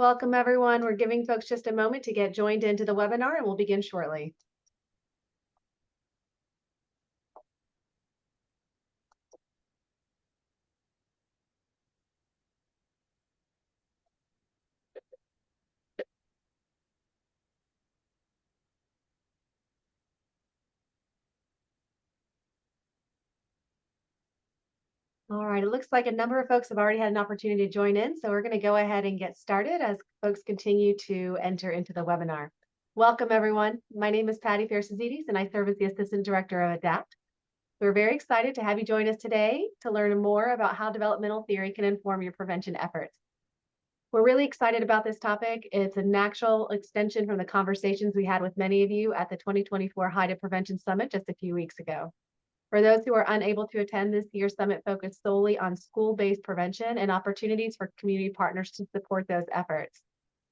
Welcome, everyone. We're giving folks just a moment to get joined into the webinar, and we'll begin shortly. All right, it looks like a number of folks have already had an opportunity to join in, so we're going to go ahead and get started as folks continue to enter into the webinar. Welcome, everyone. My name is Patty Fiercezidis, and I serve as the Assistant Director of ADAPT. We're very excited to have you join us today to learn more about how developmental theory can inform your prevention efforts. We're really excited about this topic. It's a natural extension from the conversations we had with many of you at the 2024 HIDA Prevention Summit just a few weeks ago. For those who are unable to attend, this year's summit focused solely on school-based prevention and opportunities for community partners to support those efforts.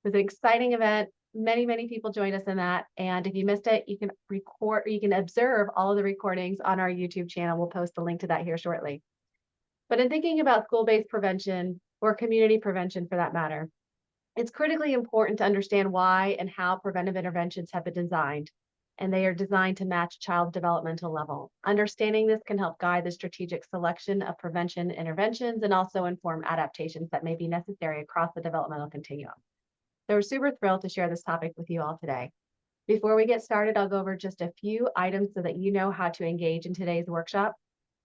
It was an exciting event. Many people joined us in that. And if you missed it, you can observe all of the recordings on our YouTube channel. We'll post a link to that here shortly. But in thinking about school-based prevention, or community prevention for that matter, it's critically important to understand why and how preventive interventions have been designed, and they are designed to match child's developmental level. Understanding this can help guide the strategic selection of prevention interventions and also inform adaptations that may be necessary across the developmental continuum. So we're super thrilled to share this topic with you all today. Before we get started, I'll go over just a few items so that you know how to engage in today's workshop.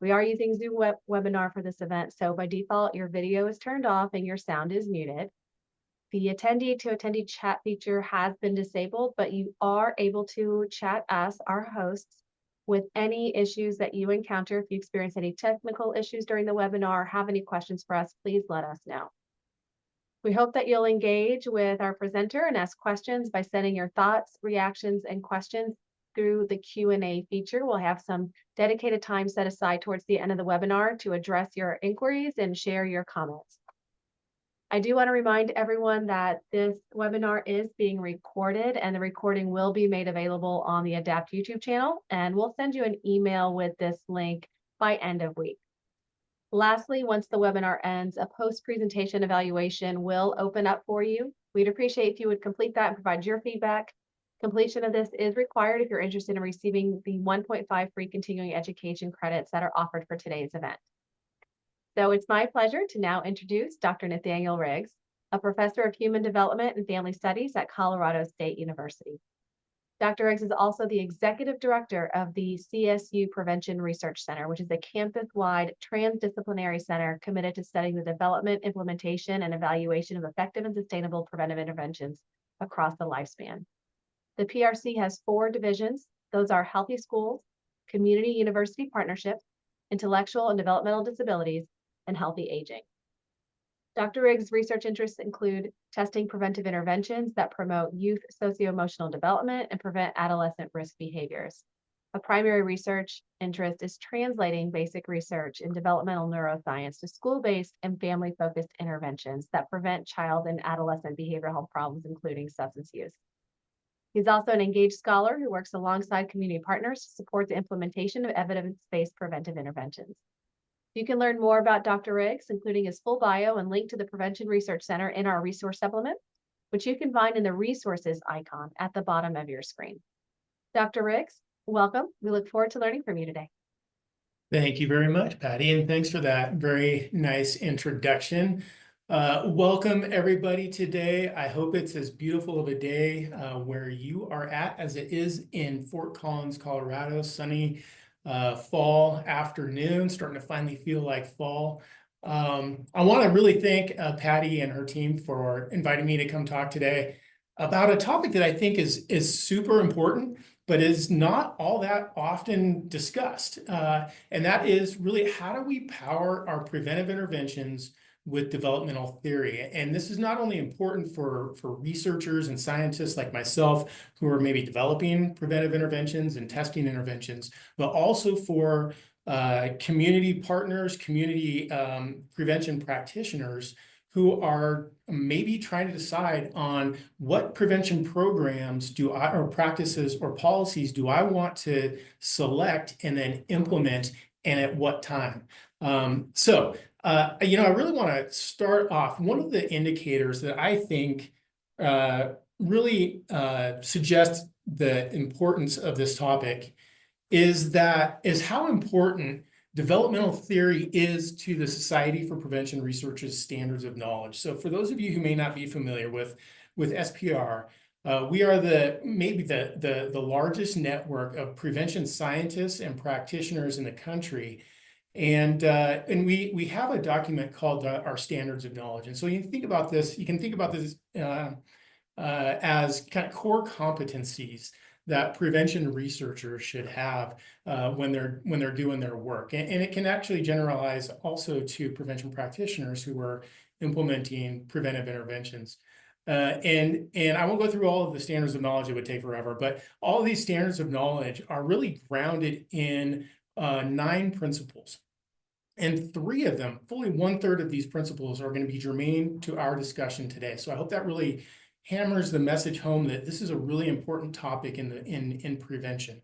We are using Zoom webinar for this event, so by default, your video is turned off and your sound is muted. The attendee-to-attendee chat feature has been disabled, but you are able to chat us, our hosts, with any issues that you encounter. If you experience any technical issues during the webinar or have any questions for us, please let us know. We hope that you'll engage with our presenter and ask questions by sending your thoughts, reactions, and questions through the Q&A feature. We'll have some dedicated time set aside towards the end of the webinar to address your inquiries and share your comments. I do want to remind everyone that this webinar is being recorded, and the recording will be made available on the ADAPT YouTube channel, and we'll send you an email with this link by end of week. Lastly, once the webinar ends, a post-presentation evaluation will open up for you. We'd appreciate if you would complete that and provide your feedback. Completion of this is required if you're interested in receiving the 1.5 free continuing education credits that are offered for today's event. So it's my pleasure to now introduce Dr. Nathaniel Riggs, a professor of human development and family studies at Colorado State University. Dr. Riggs is also the executive director of the CSU Prevention Research Center, which is a campus-wide transdisciplinary center committed to studying the development, implementation, and evaluation of effective and sustainable preventive interventions across the lifespan. The PRC has 4 divisions. Those are healthy schools, community university partnerships, intellectual and developmental disabilities, and healthy aging. Dr. Riggs' research interests include testing preventive interventions that promote youth socio-emotional development and prevent adolescent risk behaviors. A primary research interest is translating basic research in developmental neuroscience to school-based and family-focused interventions that prevent child and adolescent behavioral health problems, including substance use. He's also an engaged scholar who works alongside community partners to support the implementation of evidence-based preventive interventions. You can learn more about Dr. Riggs, including his full bio and link to the Prevention Research Center in our resource supplement, which you can find in the resources icon at the bottom of your screen. Dr. Riggs, welcome. We look forward to learning from you today. Thank you very much, Patty, and thanks for that very nice introduction. Welcome everybody today. I hope it's as beautiful of a day where you are at as it is in Fort Collins, Colorado. Sunny fall afternoon, starting to finally feel like fall. I want to really thank Patty and her team for inviting me to come talk today about a topic that I think is super important, but is not all that often discussed. And that is really, how do we power our preventive interventions with developmental theory? And this is not only important for researchers and scientists like myself who are maybe developing preventive interventions and testing interventions, but also for community partners, community prevention practitioners who are maybe trying to decide on what prevention programs or practices or policies do I want to select and then implement, and at what time. So I really want to start off. One of the indicators that I think really suggests the importance of this topic is how important developmental theory is to the Society for Prevention Research's standards of knowledge. So for those of you who may not be familiar with SPR, we are maybe the largest network of prevention scientists and practitioners in the country. And we have a document called our standards of knowledge. And so you can think about this as kind of core competencies that prevention researchers should have when they're doing their work. And it can actually generalize also to prevention practitioners who are implementing preventive interventions. And I won't go through all of the standards of knowledge, it would take forever, but all of these standards of knowledge are really grounded in 9 principles. And 3 of them, fully 1/3 of these principles, are going to be germane to our discussion today. So I hope that really hammers the message home that this is a really important topic in prevention.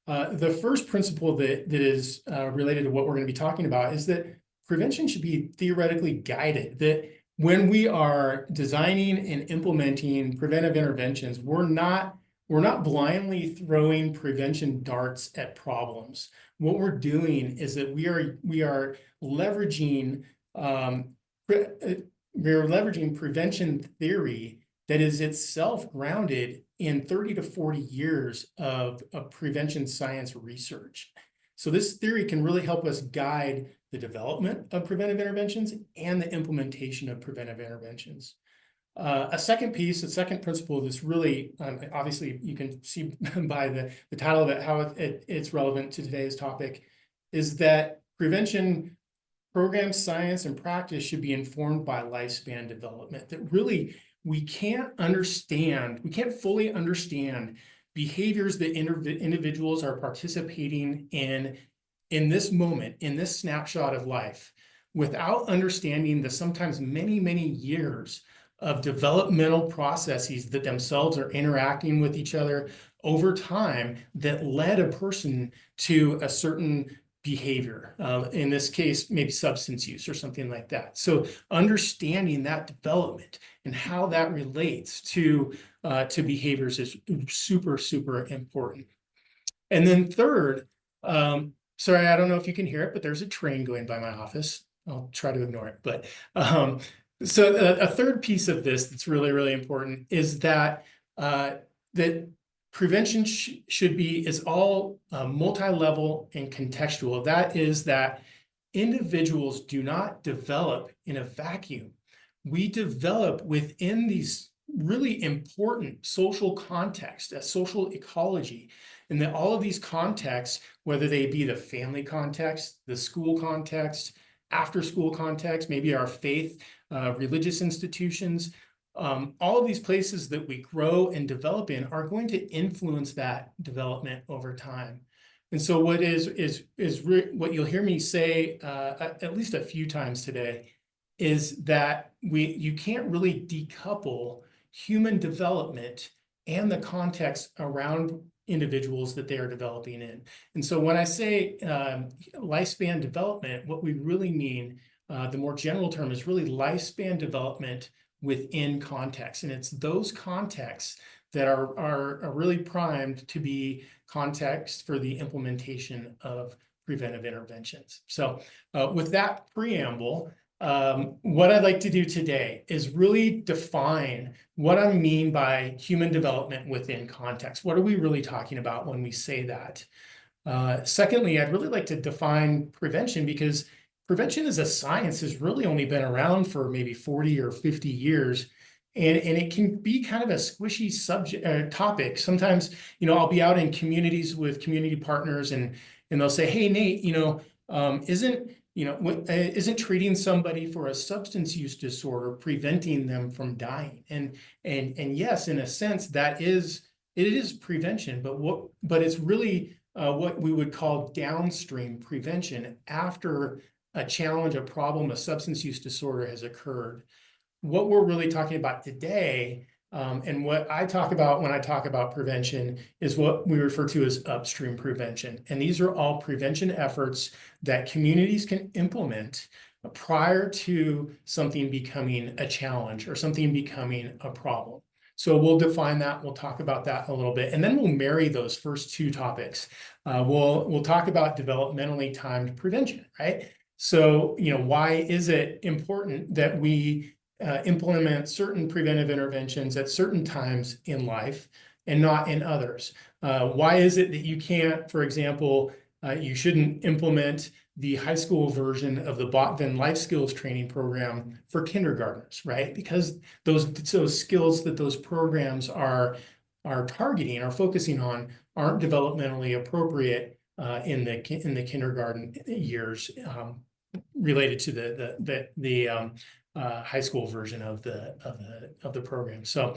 The first principle that is related to what we're going to be talking about is that prevention should be theoretically guided. That when we are designing and implementing preventive interventions, we're not blindly throwing prevention darts at problems. What we're doing is that we are leveraging prevention theory that is itself grounded in 30 to 40 years of prevention science research. So this theory can really help us guide the development of preventive interventions and the implementation of preventive interventions. A second principle that's really, obviously you can see by the title of it, how it's relevant to today's topic, is that prevention program science and practice should be informed by lifespan development. That really, we can't fully understand behaviors that individuals are participating in this moment, in this snapshot of life, without understanding the sometimes many, many years of developmental processes that themselves are interacting with each other over time that led a person to a certain behavior. In this case, maybe substance use or something like that. So understanding that development and how that relates to behaviors is super, super important. And then third, sorry, I don't know if you can hear it, but there's a train going by my office. I'll try to ignore it. But so a third piece of this that's really, really important is that that prevention is all multi-level and contextual. That is that individuals do not develop in a vacuum. We develop within these really important social context, a social ecology, and that all of these contexts, whether they be the family context, the school context, after school context, maybe our faith, religious institutions, all of these places that we grow and develop in are going to influence that development over time. And so what you'll hear me say at least a few times today is that you can't really decouple human development and the context around individuals that they are developing in. And so when I say lifespan development, what we really mean, the more general term, is really lifespan development within context. And it's those contexts that are really primed to be context for the implementation of preventive interventions. So with that preamble, what I'd like to do today is really define what I mean by human development within context. What are we really talking about when we say that? Secondly, I'd really like to define prevention, because prevention as a science has really only been around for maybe 40 or 50 years. And it can be kind of a squishy subject topic. Sometimes, I'll be out in communities with community partners and they'll say, hey, Nate, isn't treating somebody for a substance use disorder preventing them from dying? And yes, in a sense, it is prevention, but it's really what we would call downstream prevention after a challenge, a problem, a substance use disorder has occurred. What we're really talking about today, and what I talk about when I talk about prevention, is what we refer to as upstream prevention. And these are all prevention efforts that communities can implement prior to something becoming a challenge or something becoming a problem. So we'll define that. We'll talk about that a little bit, and then we'll marry those first two topics. We'll talk about developmentally timed prevention, right? So, why is it important that we implement certain preventive interventions at certain times in life and not in others? Why is it that you can't, for example, you shouldn't implement the high school version of the Botvan Life Skills Training Program for kindergartners, right? Because those skills that those programs are targeting, are focusing on, aren't developmentally appropriate in the kindergarten years, related to the high school version of the program. So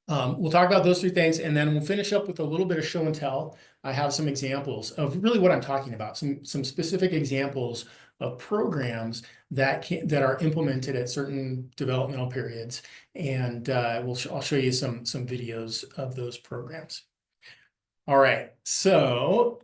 we'll talk about those three things, and then we'll finish up with a little bit of show and tell. I have some examples of really what I'm talking about, some specific examples of programs that are implemented at certain developmental periods, and I'll show you some videos of those programs. All right, so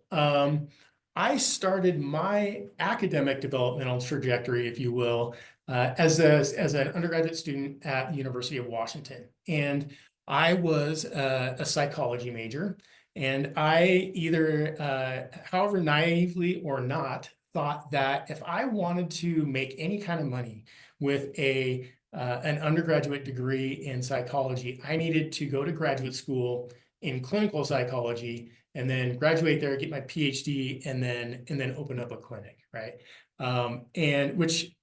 I started my academic developmental trajectory, if you will, as an undergraduate student at the University of Washington. And I was a psychology major, and I either, however naively or not, thought that if I wanted to make any kind of money with an undergraduate degree in psychology, I needed to go to graduate school in clinical psychology and then graduate there, get my PhD, and then open up a clinic, right? And which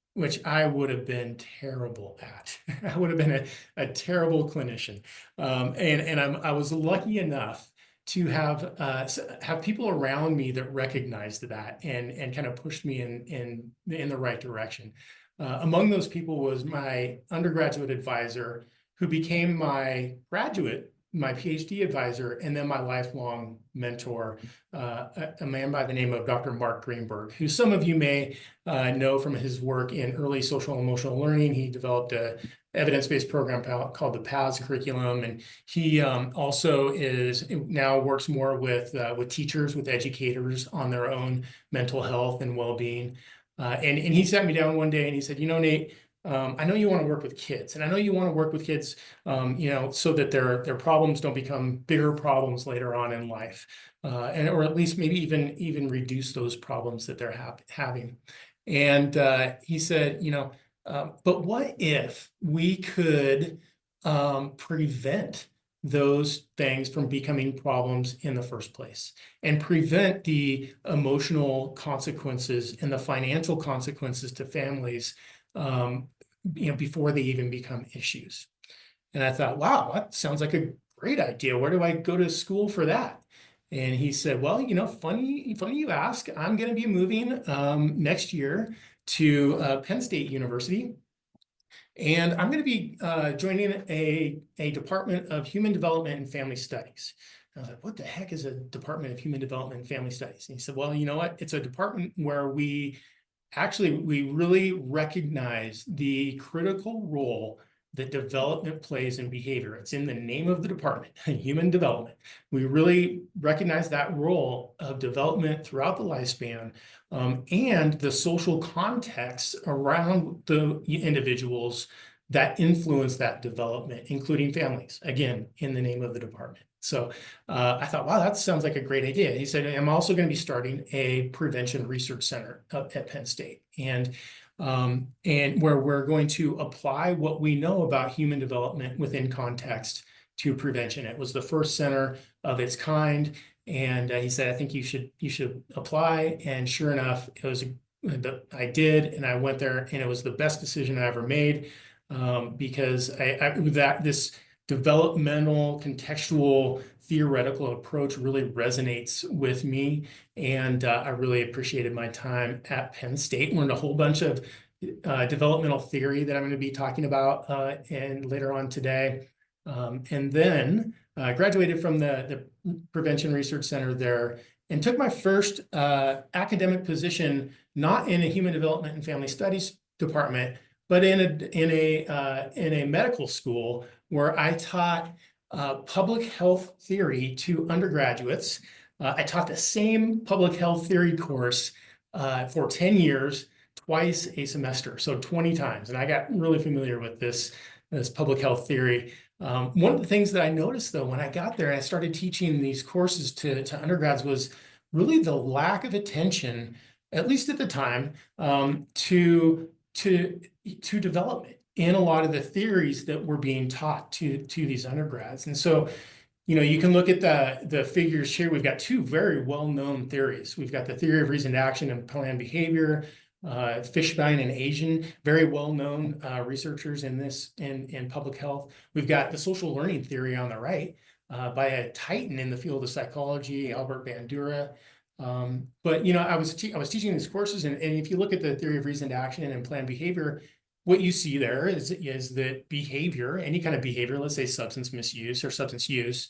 I would have been terrible at. I would have been a terrible clinician. And I was lucky enough to have people around me that recognized that and kind of pushed me in the right direction. Among those people was my undergraduate advisor, who became my PhD advisor, and then my lifelong mentor, a man by the name of Dr. Mark Greenberg, who some of you may know from his work in early social and emotional learning. He developed a evidence-based program called the PATHS curriculum, and he also now works more with teachers, with educators on their own mental health and well-being. And he sat me down one day and he said, Nate, I know you want to work with kids, and I know you want to work with kids, so that their problems don't become bigger problems later on in life, or at least maybe even reduce those problems that they're having. And he said, but what if we could prevent those things from becoming problems in the first place, and prevent the emotional consequences and the financial consequences to families, before they even become issues. And I thought, wow, that sounds like a great idea. Where do I go to school for that? And he said, well, funny you ask. I'm going to be moving next year to Penn State University. And I'm going to be joining a Department of Human Development and Family Studies. And I was like, what the heck is a Department of Human Development and Family Studies? And he said, well, you know what? It's a department where we really recognize the critical role that development plays in behavior. It's in the name of the department, human development. We really recognize that role of development throughout the lifespan, and the social context around the individuals that influence that development, including families, again, in the name of the department. So I thought, wow, that sounds like a great idea. He said, I'm also going to be starting a prevention research center up at Penn State, and where we're going to apply what we know about human development within context to prevention. It was the first center of its kind, and he said, I think you should apply. And sure enough, I did, and I went there, and it was the best decision I ever made, because this developmental, contextual, theoretical approach really resonates with me. And I really appreciated my time at Penn State. Learned a whole bunch of developmental theory that I'm going to be talking about and later on today. And then I graduated from the Prevention Research Center there and took my first academic position, not in a Human Development and Family Studies department, but in a medical school, where I taught public health theory to undergraduates. I taught the same public health theory course for 10 years twice a semester, so 20 times. And I got really familiar with this public health theory. One of the things that I noticed, though, when I got there and I started teaching these courses to undergrads was really the lack of attention, at least at the time, to development in a lot of the theories that were being taught to these undergrads. And so, you can look at the figures here. We've got two very well-known theories. We've got the theory of reasoned action and planned behavior, Fishbein and Asian, very well-known researchers in public health. We've got the social learning theory on the right by a titan in the field of psychology, Albert Bandura. But I was teaching these courses, and if you look at the theory of reasoned action and planned behavior, what you see there is that behavior, any kind of behavior, let's say substance misuse or substance use,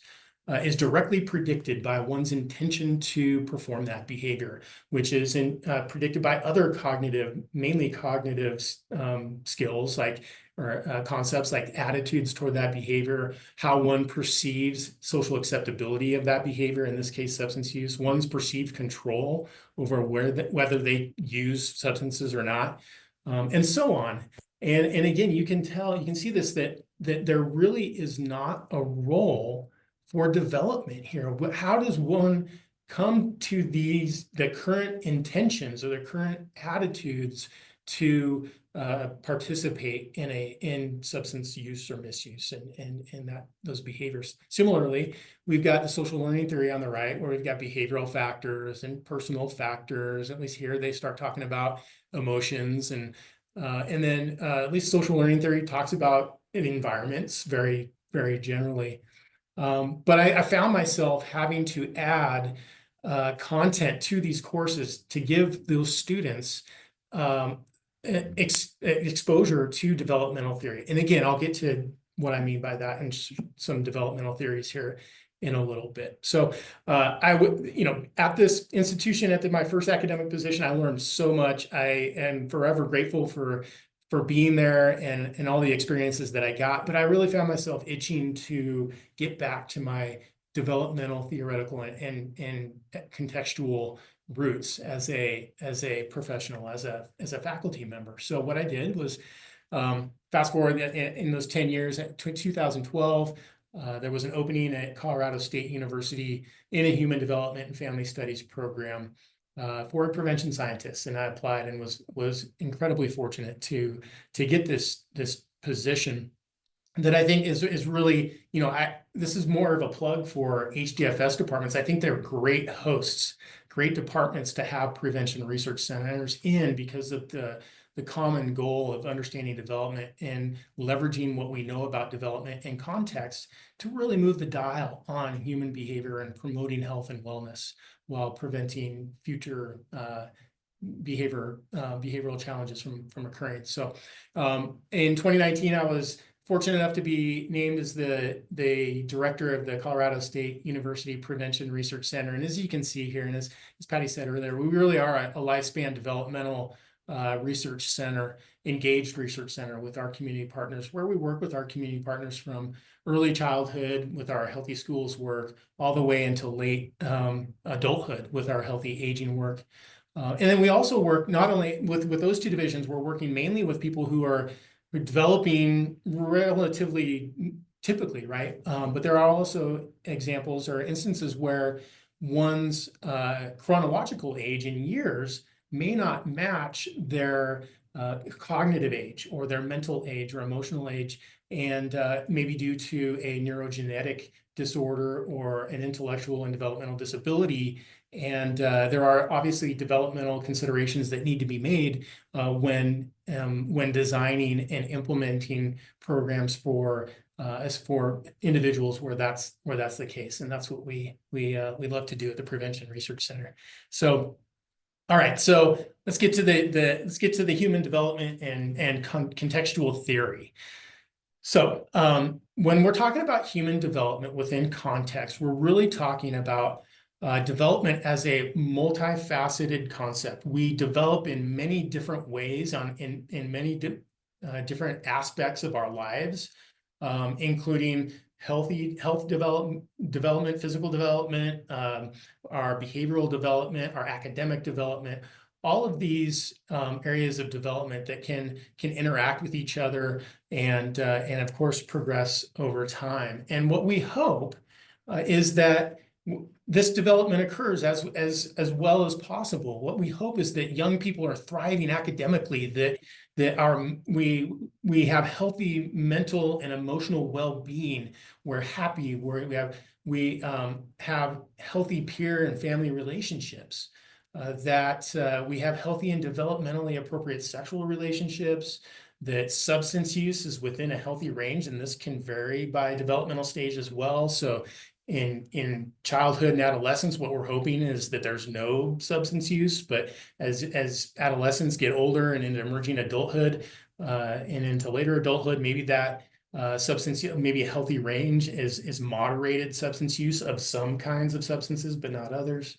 is directly predicted by one's intention to perform that behavior, which is predicted by other mainly cognitive skills or concepts like attitudes toward that behavior, how one perceives social acceptability of that behavior, in this case, substance use, one's perceived control over whether they use substances or not, and so on. And again, you can see this, that there really is not a role for development here. How does one come to the current intentions or the current attitudes to participate in substance use or misuse and those behaviors? Similarly, we've got the social learning theory on the right, where we've got behavioral factors and personal factors. At least here they start talking about emotions, and then at least social learning theory talks about environments very, very generally. But I found myself having to add content to these courses to give those students exposure to developmental theory. And again, I'll get to what I mean by that and some developmental theories here in a little bit. So I would, at this institution, at my first academic position, I learned so much. I am forever grateful for being there and all the experiences that I got. But I really found myself itching to get back to my developmental, theoretical, and contextual roots as a professional, as a faculty member. So what I did was fast forward in those 10 years, 2012, there was an opening at Colorado State University in a human development and family studies program for a prevention scientist, and I applied and was incredibly fortunate to get this position that I think is really, this is more of a plug for HDFS departments. I think they're great hosts, great departments to have prevention research centers in, because of the common goal of understanding development and leveraging what we know about development and context to really move the dial on human behavior and promoting health and wellness while preventing future behavioral challenges from occurring. So in 2019, I was fortunate enough to be named as the director of the Colorado State University Prevention Research Center. And as you can see here, and as Patty said earlier, we really are a lifespan developmental research center, engaged research center with our community partners, where we work with our community partners from early childhood with our healthy schools work all the way into late adulthood with our healthy aging work. And then we also work not only with those two divisions, we're working mainly with people who are developing relatively typically, right? But there are also examples or instances where one's chronological age in years may not match their cognitive age or their mental age or emotional age, and maybe due to a neurogenetic disorder or an intellectual and developmental disability. And there are obviously developmental considerations that need to be made when designing and implementing programs for individuals where that's the case, and that's what we love to do at the Prevention Research Center. So, all right, so let's get to the human development and contextual theory. So when we're talking about human development within context, we're really talking about development as a multifaceted concept. We develop in many different ways in many different aspects of our lives, including health development, physical development, our behavioral development, our academic development. all of these areas of development that can interact with each other and of course progress over time. And what we hope is that this development occurs as well as possible. What we hope is that young people are thriving academically, that we have healthy mental and emotional well-being. We're happy. We have healthy peer and family relationships. That we have healthy and developmentally appropriate sexual relationships. That substance use is within a healthy range, and this can vary by developmental stage as well. So in childhood and adolescence, what we're hoping is that there's no substance use, but as adolescents get older and into emerging adulthood and into later adulthood, maybe that maybe a healthy range is moderated substance use of some kinds of substances, but not others.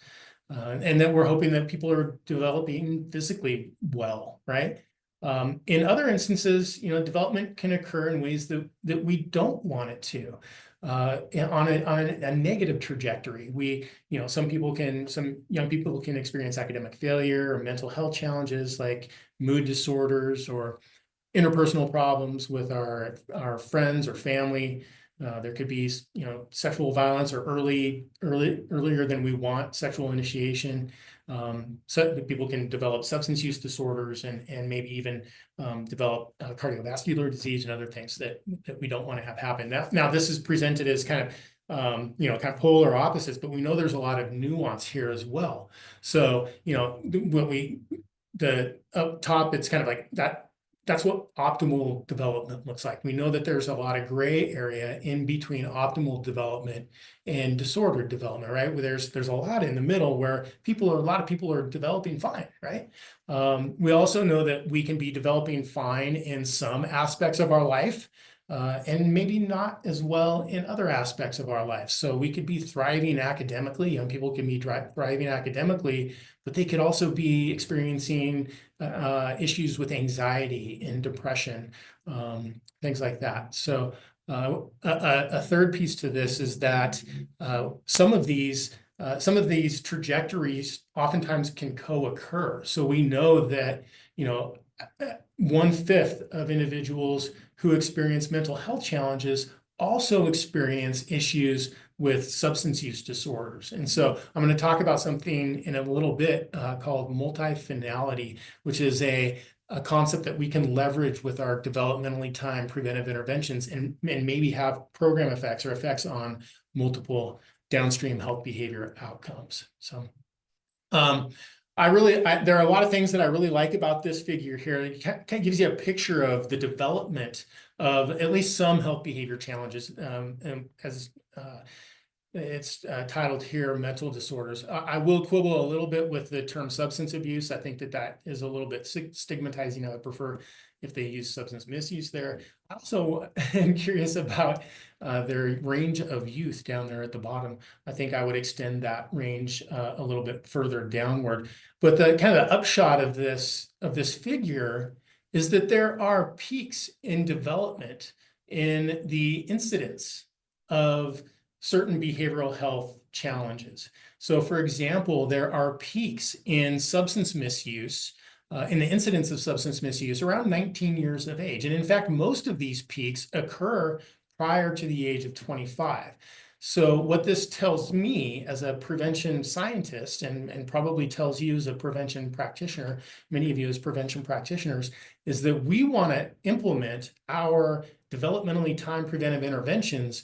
And then we're hoping that people are developing physically well, right? In other instances, development can occur in ways that we don't want it to. On a negative trajectory. Some young people can experience academic failure or mental health challenges like mood disorders or interpersonal problems with our friends or family. There could be, sexual violence or earlier than we want sexual initiation. So people can develop substance use disorders and maybe even develop cardiovascular disease and other things that we don't want to have happen. Now this is presented as kind of polar opposites, but we know there's a lot of nuance here as well. So, the up top, it's kind of like that. That's what optimal development looks like. We know that there's a lot of gray area in between optimal development and disordered development, right? Where there's a lot in the middle where a lot of people are developing fine, right? We also know that we can be developing fine in some aspects of our life, and maybe not as well in other aspects of our life. So we could be thriving academically. Young people can be thriving academically, but they could also be experiencing issues with anxiety and depression, things like that. So a third piece to this is that some of these trajectories oftentimes can co-occur. So we know that 1/5 of individuals who experience mental health challenges also experience issues with substance use disorders. And so I'm going to talk about something in a little bit called multifinality, which is a concept that we can leverage with our developmentally timed preventive interventions and maybe have program effects or effects on multiple downstream health behavior outcomes. So there are a lot of things that I really like about this figure here. It kind of gives you a picture of the development of at least some health behavior challenges, and as it's titled here, mental disorders. I will quibble a little bit with the term substance abuse. I think that is a little bit stigmatizing. I would prefer if they use substance misuse there. I also am curious about their range of youth down there at the bottom. I think I would extend that range a little bit further downward. But the kind of the upshot of this figure is that there are peaks in development in the incidence of certain behavioral health challenges. So for example, there are peaks in substance misuse, in the incidence of substance misuse around 19 years of age. And in fact, most of these peaks occur prior to the age of 25. So what this tells me as a prevention scientist, and probably tells you as a prevention practitioner, many of you as prevention practitioners, is that we want to implement our developmentally timed preventive interventions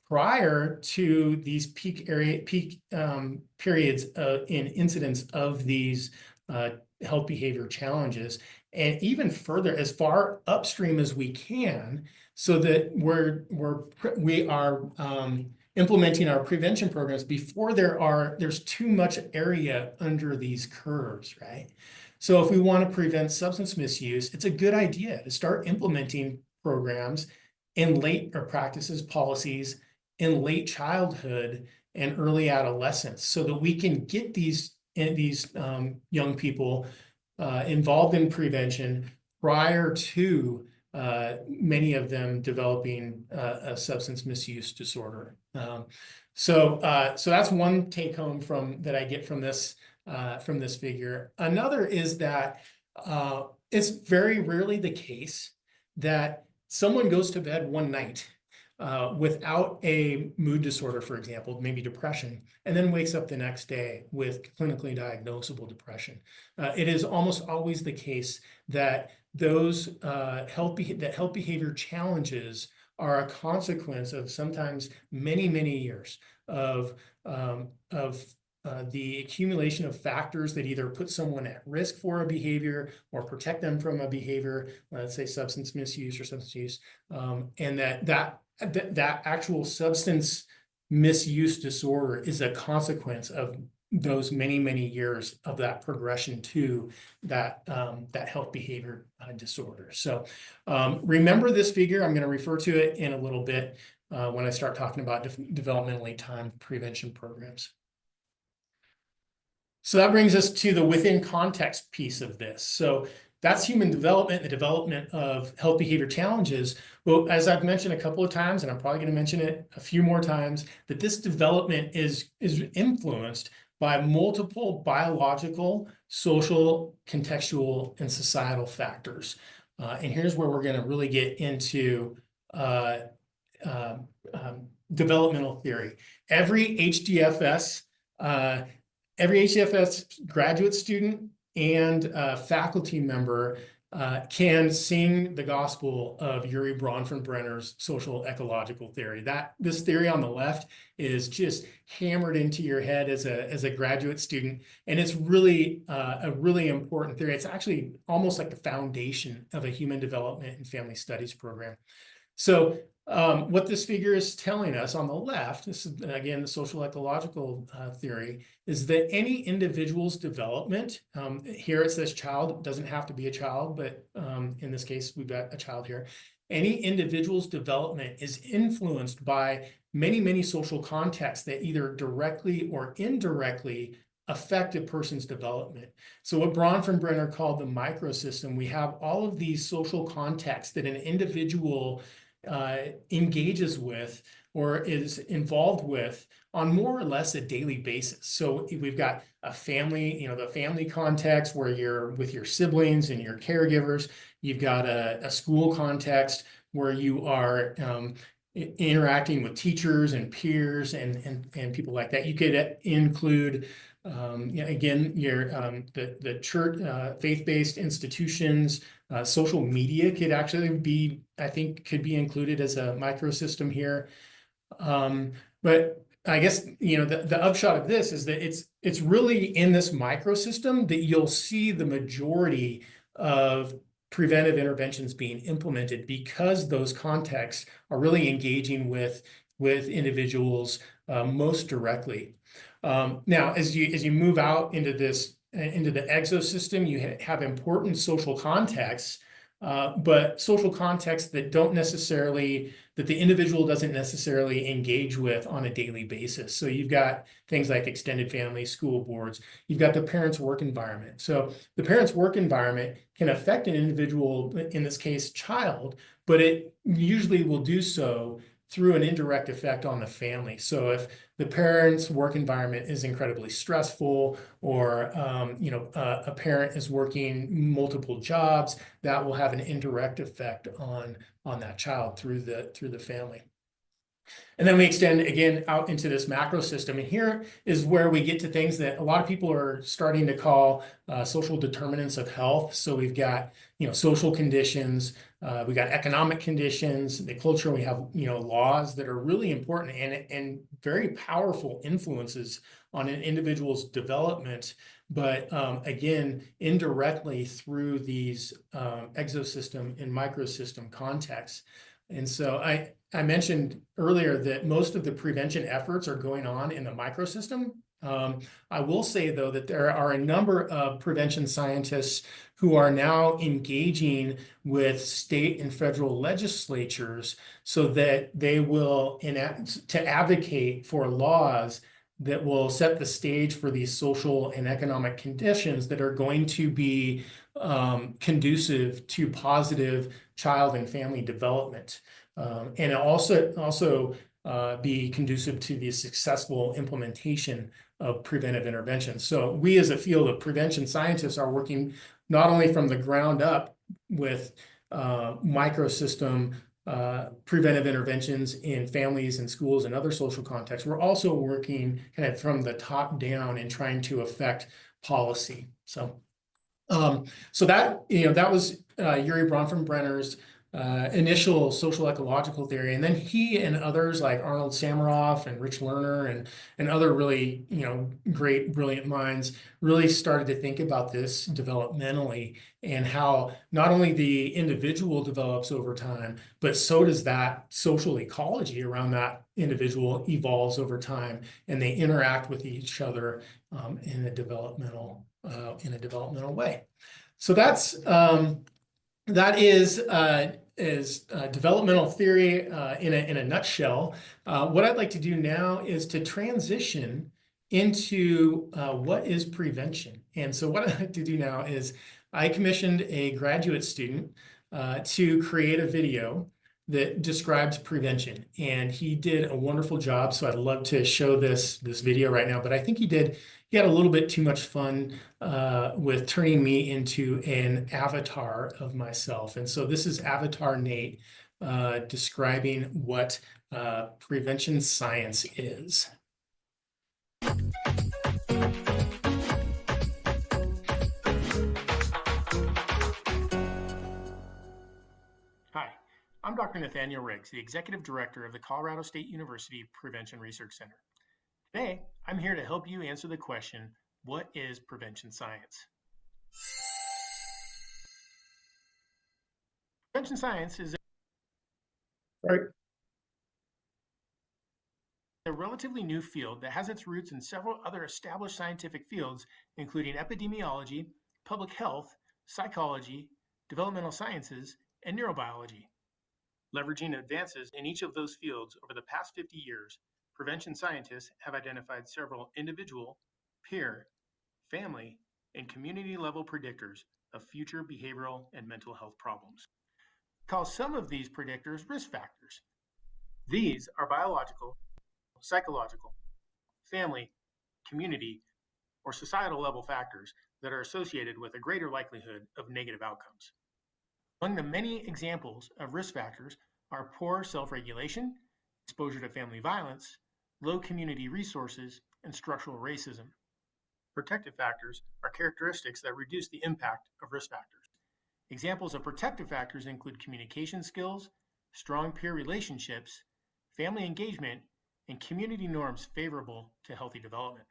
prior to these peak periods in incidence of these health behavior challenges, and even further, as far upstream as we can, so that we are implementing our prevention programs before there's too much area under these curves, right? So if we want to prevent substance misuse, it's a good idea to start implementing programs in practices, policies in late childhood and early adolescence, so that we can get these young people involved in prevention prior to many of them developing a substance misuse disorder. So that's one take home that I get from this from this figure. Another is that it's very rarely the case that someone goes to bed one night without a mood disorder, for example, maybe depression, and then wakes up the next day with clinically diagnosable depression. It is almost always the case that those health behavior challenges are a consequence of sometimes many, many years of the accumulation of factors that either put someone at risk for a behavior or protect them from a behavior, let's say substance misuse or substance use, and that actual substance misuse disorder is a consequence of those many, many years of that progression to that health behavior disorder. So remember this figure. I'm going to refer to it in a little bit when I start talking about developmentally timed prevention programs. So that brings us to the within context piece of this. So that's human development, the development of health behavior challenges. Well, as I've mentioned a couple of times, and I'm probably going to mention it a few more times, that this development is influenced by multiple biological, social, contextual, and societal factors. And here's where we're going to really get into developmental theory. Every HDFS graduate student and faculty member can sing the gospel of Urie Bronfenbrenner's social ecological theory. This theory on the left is just hammered into your head as a graduate student, and it's really a really important theory. It's actually almost like the foundation of a human development and family studies program. So what this figure is telling us on the left, this is again the social ecological theory, is that any individual's development, here it says child, doesn't have to be a child, but in this case we've got a child here. Any individual's development is influenced by many, many social contexts that either directly or indirectly affect a person's development. So what Bronfenbrenner called the microsystem, we have all of these social contexts that an individual engages with or is involved with on more or less a daily basis. So we've got a family, the family context where you're with your siblings and your caregivers. You've got a school context where you are interacting with teachers and peers and people like that. You could include again, the church, faith-based institutions, social media could actually be, I think, could be included as a microsystem here. But I guess, the upshot of this is that it's really in this microsystem that you'll see the majority of preventive interventions being implemented, because those contexts are really engaging with individuals most directly. Now, as you move out into the exosystem, you have important social contexts, but social contexts that the individual doesn't necessarily engage with on a daily basis. So you've got things like extended family, school boards, you've got the parents' work environment. So the parents' work environment can affect an individual, in this case, child, but it usually will do so through an indirect effect on the family. So if the parent's work environment is incredibly stressful, or a parent is working multiple jobs, that will have an indirect effect on that child through the family. And then we extend again out into this macro system. And here is where we get to things that a lot of people are starting to call social determinants of health. So we've got, social conditions, we got economic conditions, the culture, we have, laws that are really important and very powerful influences on an individual's development. But again, indirectly through these exosystem and microsystem contexts. And so I mentioned earlier that most of the prevention efforts are going on in the microsystem. I will say, though, that there are a number of prevention scientists who are now engaging with state and federal legislatures so that they will enact to advocate for laws that will set the stage for these social and economic conditions that are going to be conducive to positive child and family development. And also be conducive to the successful implementation of preventive intervention. So we as a field of prevention scientists are working not only from the ground up with microsystem preventive interventions in families and schools and other social contexts. We're also working kind of from the top down and trying to affect policy. So that that was Yuri Bronfenbrenner's initial social ecological theory, and then he and others like Arnold Samaroff and Rich Lerner and other really great brilliant minds really started to think about this developmentally and how not only the individual develops over time, but so does that social ecology around that individual evolves over time, and they interact with each other in a developmental way. So that is developmental theory in a nutshell. What I'd like to do now is to transition into what is prevention. And so what I'd like to do now is I commissioned a graduate student to create a video that describes prevention, and he did a wonderful job. So I'd love to show this video right now, but I think he had a little bit too much fun with turning me into an avatar of myself. And so this is Avatar Nate describing what prevention science is. Hi, I'm Dr. Nathaniel Riggs, the Executive Director of the Colorado State University Prevention Research Center. Today, I'm here to help you answer the question, what is prevention science? Prevention science is a relatively new field that has its roots in several other established scientific fields, including epidemiology, public health, psychology, developmental sciences, and neurobiology. Leveraging advances in each of those fields over the past 50 years, prevention scientists have identified several individual, peer, family, and community-level predictors of future behavioral and mental health problems. We call some of these predictors risk factors. These are biological, psychological, family, community, or societal level factors that are associated with a greater likelihood of negative outcomes. Among the many examples of risk factors are poor self-regulation, exposure to family violence, low community resources, and structural racism. Protective factors are characteristics that reduce the impact of risk factors. Examples of protective factors include communication skills, strong peer relationships, family engagement, and community norms favorable to healthy development.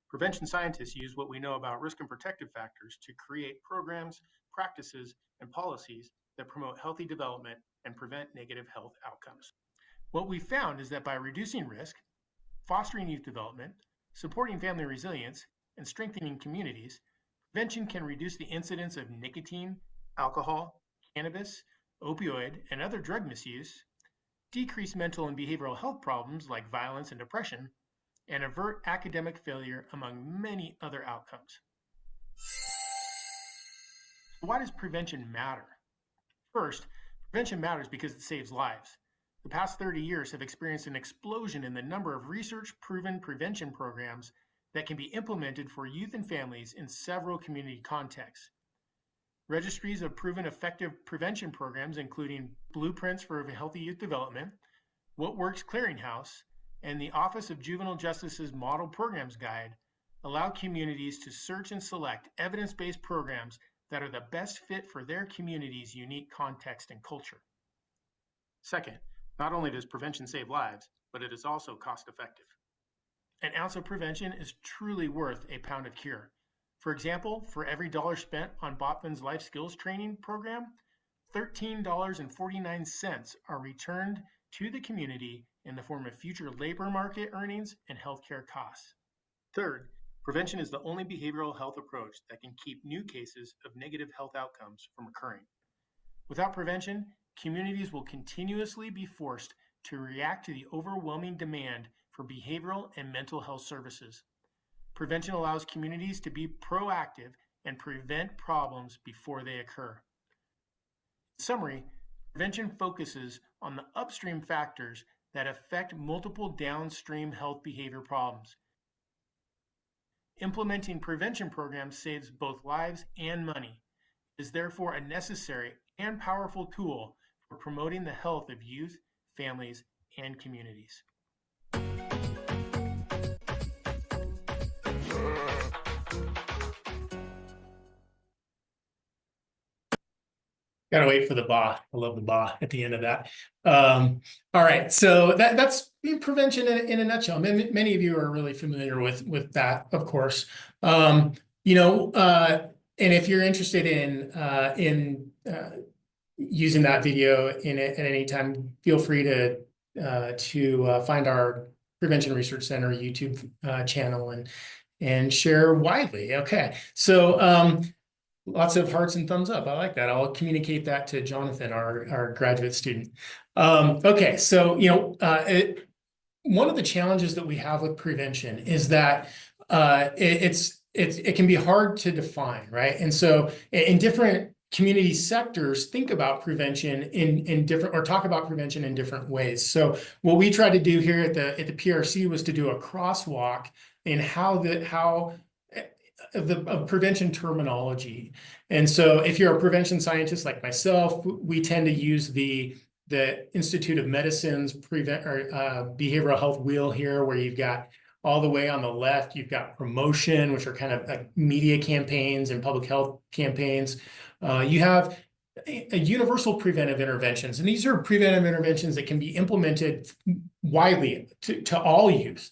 Prevention scientists use what we know about risk and protective factors to create programs, practices, and policies that promote healthy development and prevent negative health outcomes. What we found is that by reducing risk, fostering youth development, supporting family resilience, and strengthening communities, prevention can reduce the incidence of nicotine, alcohol, cannabis, opioid, and other drug misuse, decrease mental and behavioral health problems like violence and depression, and avert academic failure, among many other outcomes. Why does prevention matter? First, prevention matters because it saves lives. The past 30 years have experienced an explosion in the number of research-proven prevention programs that can be implemented for youth and families in several community contexts. Registries of proven effective prevention programs, including Blueprints for Healthy Youth Development, What Works Clearinghouse, and the Office of Juvenile Justice's Model Programs Guide, allow communities to search and select evidence-based programs that are the best fit for their community's unique context and culture. Second, not only does prevention save lives, but it is also cost-effective. An ounce of prevention is truly worth a pound of cure. For example, for every dollar spent on Botvin's Life Skills Training program, $13.49 are returned to the community in the form of future labor market earnings and healthcare costs. Third, prevention is the only behavioral health approach that can keep new cases of negative health outcomes from occurring. Without prevention, communities will continuously be forced to react to the overwhelming demand for behavioral and mental health services. Prevention allows communities to be proactive and prevent problems before they occur. In summary, prevention focuses on the upstream factors that affect multiple downstream health behavior problems. Implementing prevention programs saves both lives and money. It is therefore a necessary and powerful tool for promoting the health of youth, families, and communities. Gotta wait for the ba. I love the ba at the end of that. All right, so that's prevention in a nutshell. Many of you are really familiar with that, of course. You know, and if you're interested in using that video at any time, feel free to find our Prevention Research Center YouTube channel and share widely. Okay, so lots of hearts and thumbs up. I like that. I'll communicate that to Jonathan, our graduate student. Okay, so one of the challenges that we have with prevention is that it can be hard to define, right? And so in different community sectors, think about prevention in different, or talk about prevention in different ways. So what we tried to do here at the PRC was to do a crosswalk in how of prevention terminology. And so if you're a prevention scientist like myself, we tend to use the Institute of Medicine's behavioral health wheel here, where you've got all the way on the left, you've got promotion, which are kind of media campaigns and public health campaigns. You have a universal preventive interventions, and these are preventive interventions that can be implemented widely to all youth,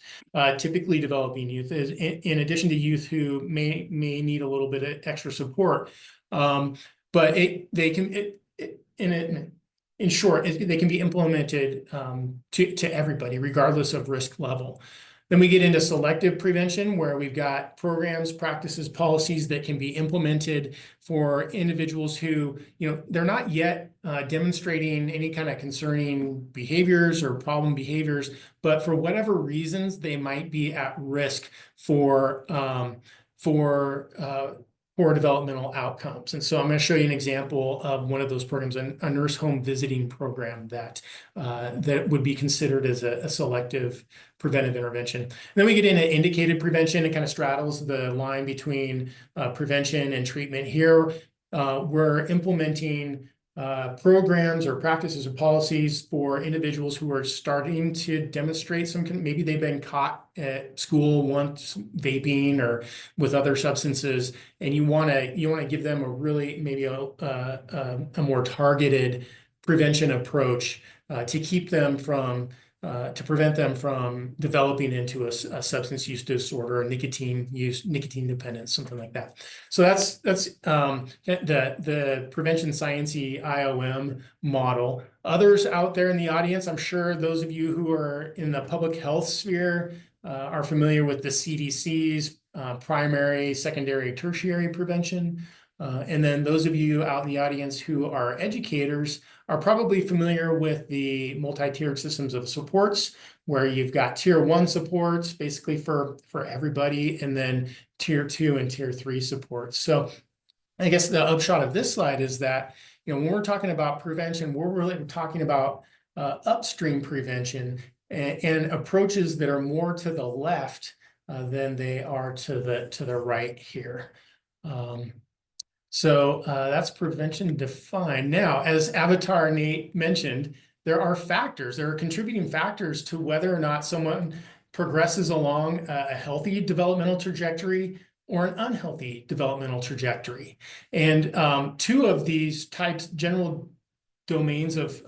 typically developing youth, in addition to youth who may need a little bit of extra support. But in short, they can be implemented to everybody, regardless of risk level. Then we get into selective prevention, where we've got programs, practices, policies that can be implemented for individuals who, they're not yet demonstrating any kind of concerning behaviors or problem behaviors, but for whatever reasons, they might be at risk for poor developmental outcomes. And so I'm going to show you an example of one of those programs, a nurse home visiting program that would be considered as a selective preventive intervention. And then we get into indicated prevention. It kind of straddles the line between prevention and treatment. Here, we're implementing programs or practices or policies for individuals who are starting to demonstrate maybe they've been caught at school once vaping or with other substances, and you want to give them a really maybe a more targeted prevention approach to keep them from to prevent them from developing into a substance use disorder, nicotine dependence, something like that. So that's the prevention sciencey IOM model. Others out there in the audience, I'm sure those of you who are in the public health sphere are familiar with the CDC's primary, secondary, tertiary prevention. And then those of you out in the audience who are educators are probably familiar with the multi-tiered systems of supports, where you've got tier 1 supports basically for everybody, and then tier 2 and tier 3 supports. So I guess the upshot of this slide is that, when we're talking about prevention, we're really talking about upstream prevention and approaches that are more to the left than they are to the right here. So that's prevention defined. Now, as Avatar Nate mentioned, there are contributing factors to whether or not someone progresses along a healthy developmental trajectory or an unhealthy developmental trajectory. And two of these types, general domains of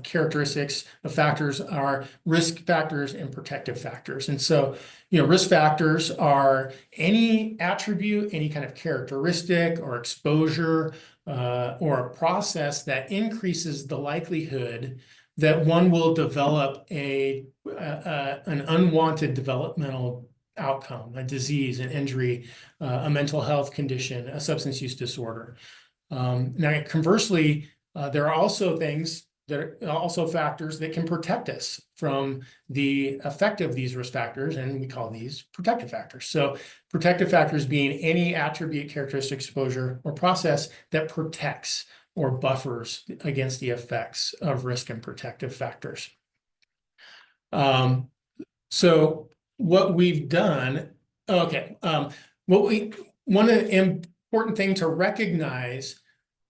characteristics of factors, are risk factors and protective factors. And so, risk factors are any attribute, any kind of characteristic or exposure or a process that increases the likelihood that one will develop an unwanted developmental outcome, a disease, an injury, a mental health condition, a substance use disorder. Now, conversely, there are also factors that can protect us from the effect of these risk factors, and we call these protective factors. So protective factors being any attribute, characteristic, exposure, or process that protects or buffers against the effects of risk and protective factors. So what we've done Okay. One important thing to recognize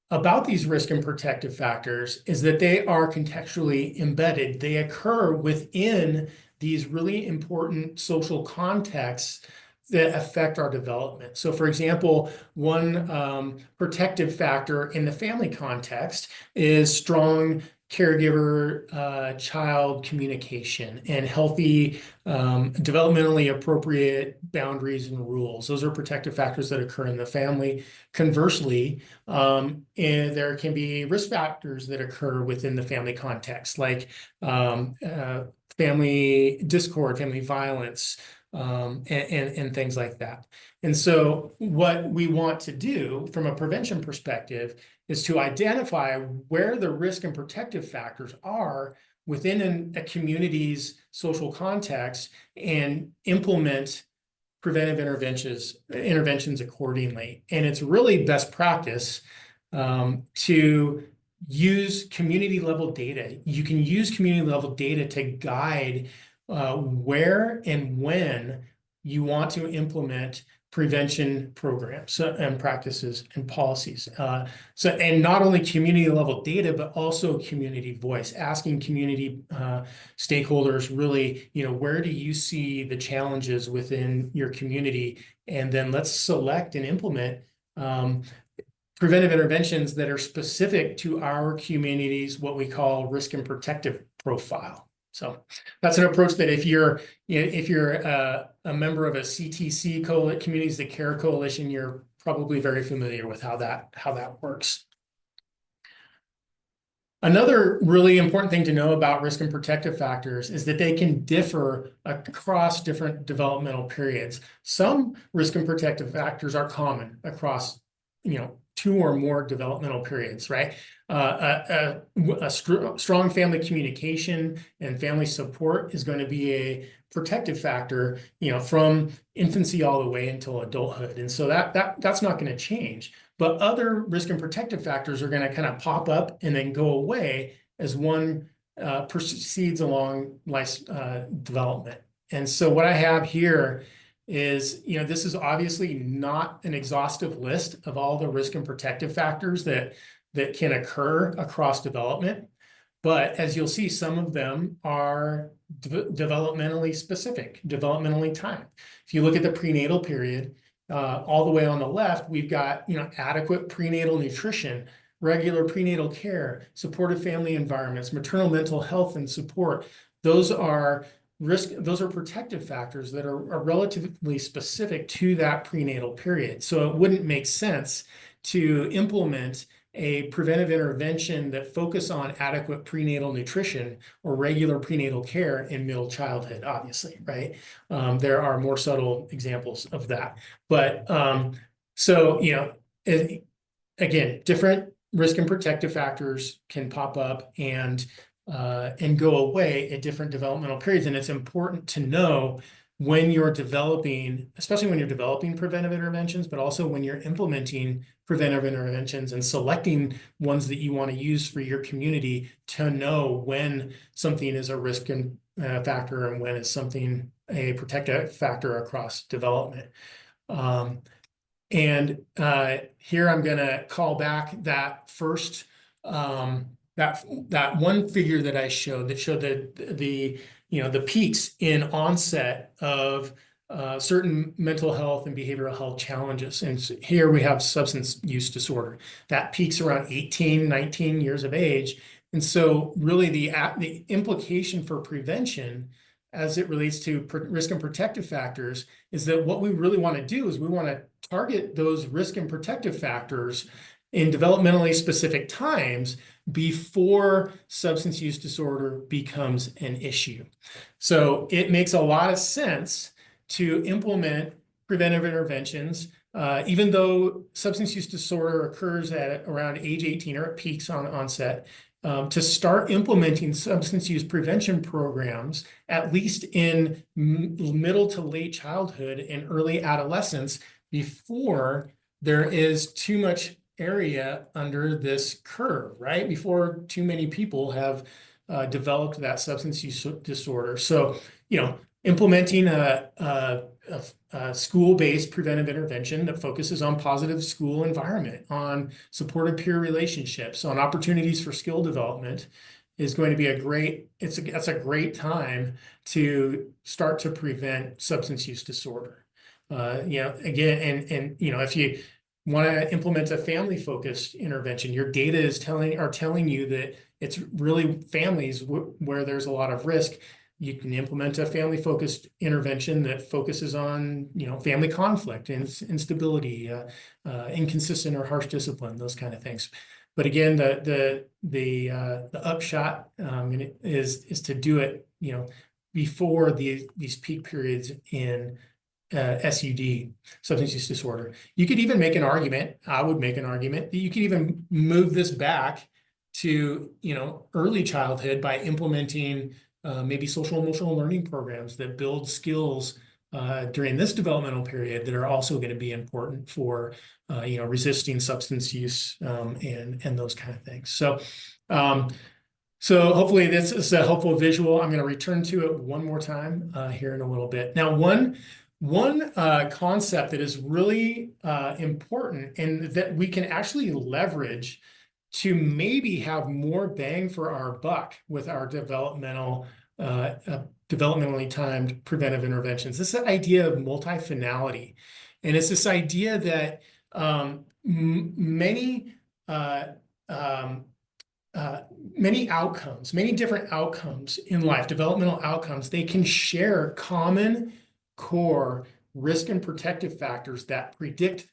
about these risk and protective factors is that they are contextually embedded. They occur within these really important social contexts that affect our development. So, for example, one protective factor in the family context is strong caregiver child communication and healthy, developmentally appropriate boundaries and rules. Those are protective factors that occur in the family. Conversely, and there can be risk factors that occur within the family context, like family discord, family violence, and things like that. And so what we want to do from a prevention perspective is to identify where the risk and protective factors are within a community's social context and implement preventive interventions accordingly. And it's really best practice to use community level data. You can use community level data to guide where and when you want to implement prevention programs and practices and policies. And not only community level data, but also community voice, asking community stakeholders really, where do you see the challenges within your community? And then let's select and implement preventive interventions that are specific to our community's what we call risk and protective profile. So that's an approach that if you're a member of a CTC Communities That Care Coalition, you're probably very familiar with how that works. Another really important thing to know about risk and protective factors is that they can differ across different developmental periods. Some risk and protective factors are common across, two or more developmental periods, right? Strong family communication and family support is going to be a protective factor, from infancy all the way until adulthood. And so that's not going to change. But other risk and protective factors are going to kind of pop up and then go away as one proceeds along life development. And so what I have here is, this is obviously not an exhaustive list of all the risk and protective factors that can occur across development. But as you'll see, some of them are developmentally specific, developmentally timed. If you look at the prenatal period, all the way on the left, we've got, adequate prenatal nutrition, regular prenatal care, supportive family environments, maternal mental health and support. Those are protective factors that are relatively specific to that prenatal period. So it wouldn't make sense to implement a preventive intervention that focus on adequate prenatal nutrition or regular prenatal care in middle childhood, obviously, right? There are more subtle examples of that. But again, different risk and protective factors can pop up and go away at different developmental periods. And it's important to know when you're developing, especially when you're developing preventive interventions, but also when you're implementing preventive interventions and selecting ones that you want to use for your community, to know when something is a risk and factor and when it's something a protective factor across development. And here I'm going to call back that first that one figure that I showed that showed the peaks in onset of certain mental health and behavioral health challenges. And so here we have substance use disorder that peaks around 18, 19 years of age. And so really the implication for prevention as it relates to risk and protective factors is that what we really want to do is we want to target those risk and protective factors in developmentally specific times before substance use disorder becomes an issue. So it makes a lot of sense to implement preventive interventions, even though substance use disorder occurs at around age 18 or it peaks on onset, to start implementing substance use prevention programs, at least in middle to late childhood and early adolescence, before there is too much area under this curve, right? Before too many people have developed that substance use disorder. So, implementing a school-based preventive intervention that focuses on positive school environment, on supportive peer relationships, on opportunities for skill development, is going to be that's a great time to start to prevent substance use disorder. Again, and if you want to implement a family-focused intervention, your data are telling you that it's really families where there's a lot of risk. You can implement a family-focused intervention that focuses on, family conflict and instability, inconsistent or harsh discipline, those kind of things. But again, the upshot is to do it, before these peak periods in SUD, substance use disorder. You could even make an argument, I would make an argument, that you could even move this back to, early childhood by implementing maybe social emotional learning programs that build skills during this developmental period that are also going to be important for, resisting substance use and those kind of things. So hopefully this is a helpful visual. I'm going to return to it one more time here in a little bit. Now, one concept that is really important and that we can actually leverage to maybe have more bang for our buck with our developmentally timed preventive interventions. This interventions. This idea of multifinality, and it's this idea that many different outcomes in life, developmental outcomes, they can share common core risk and protective factors that predict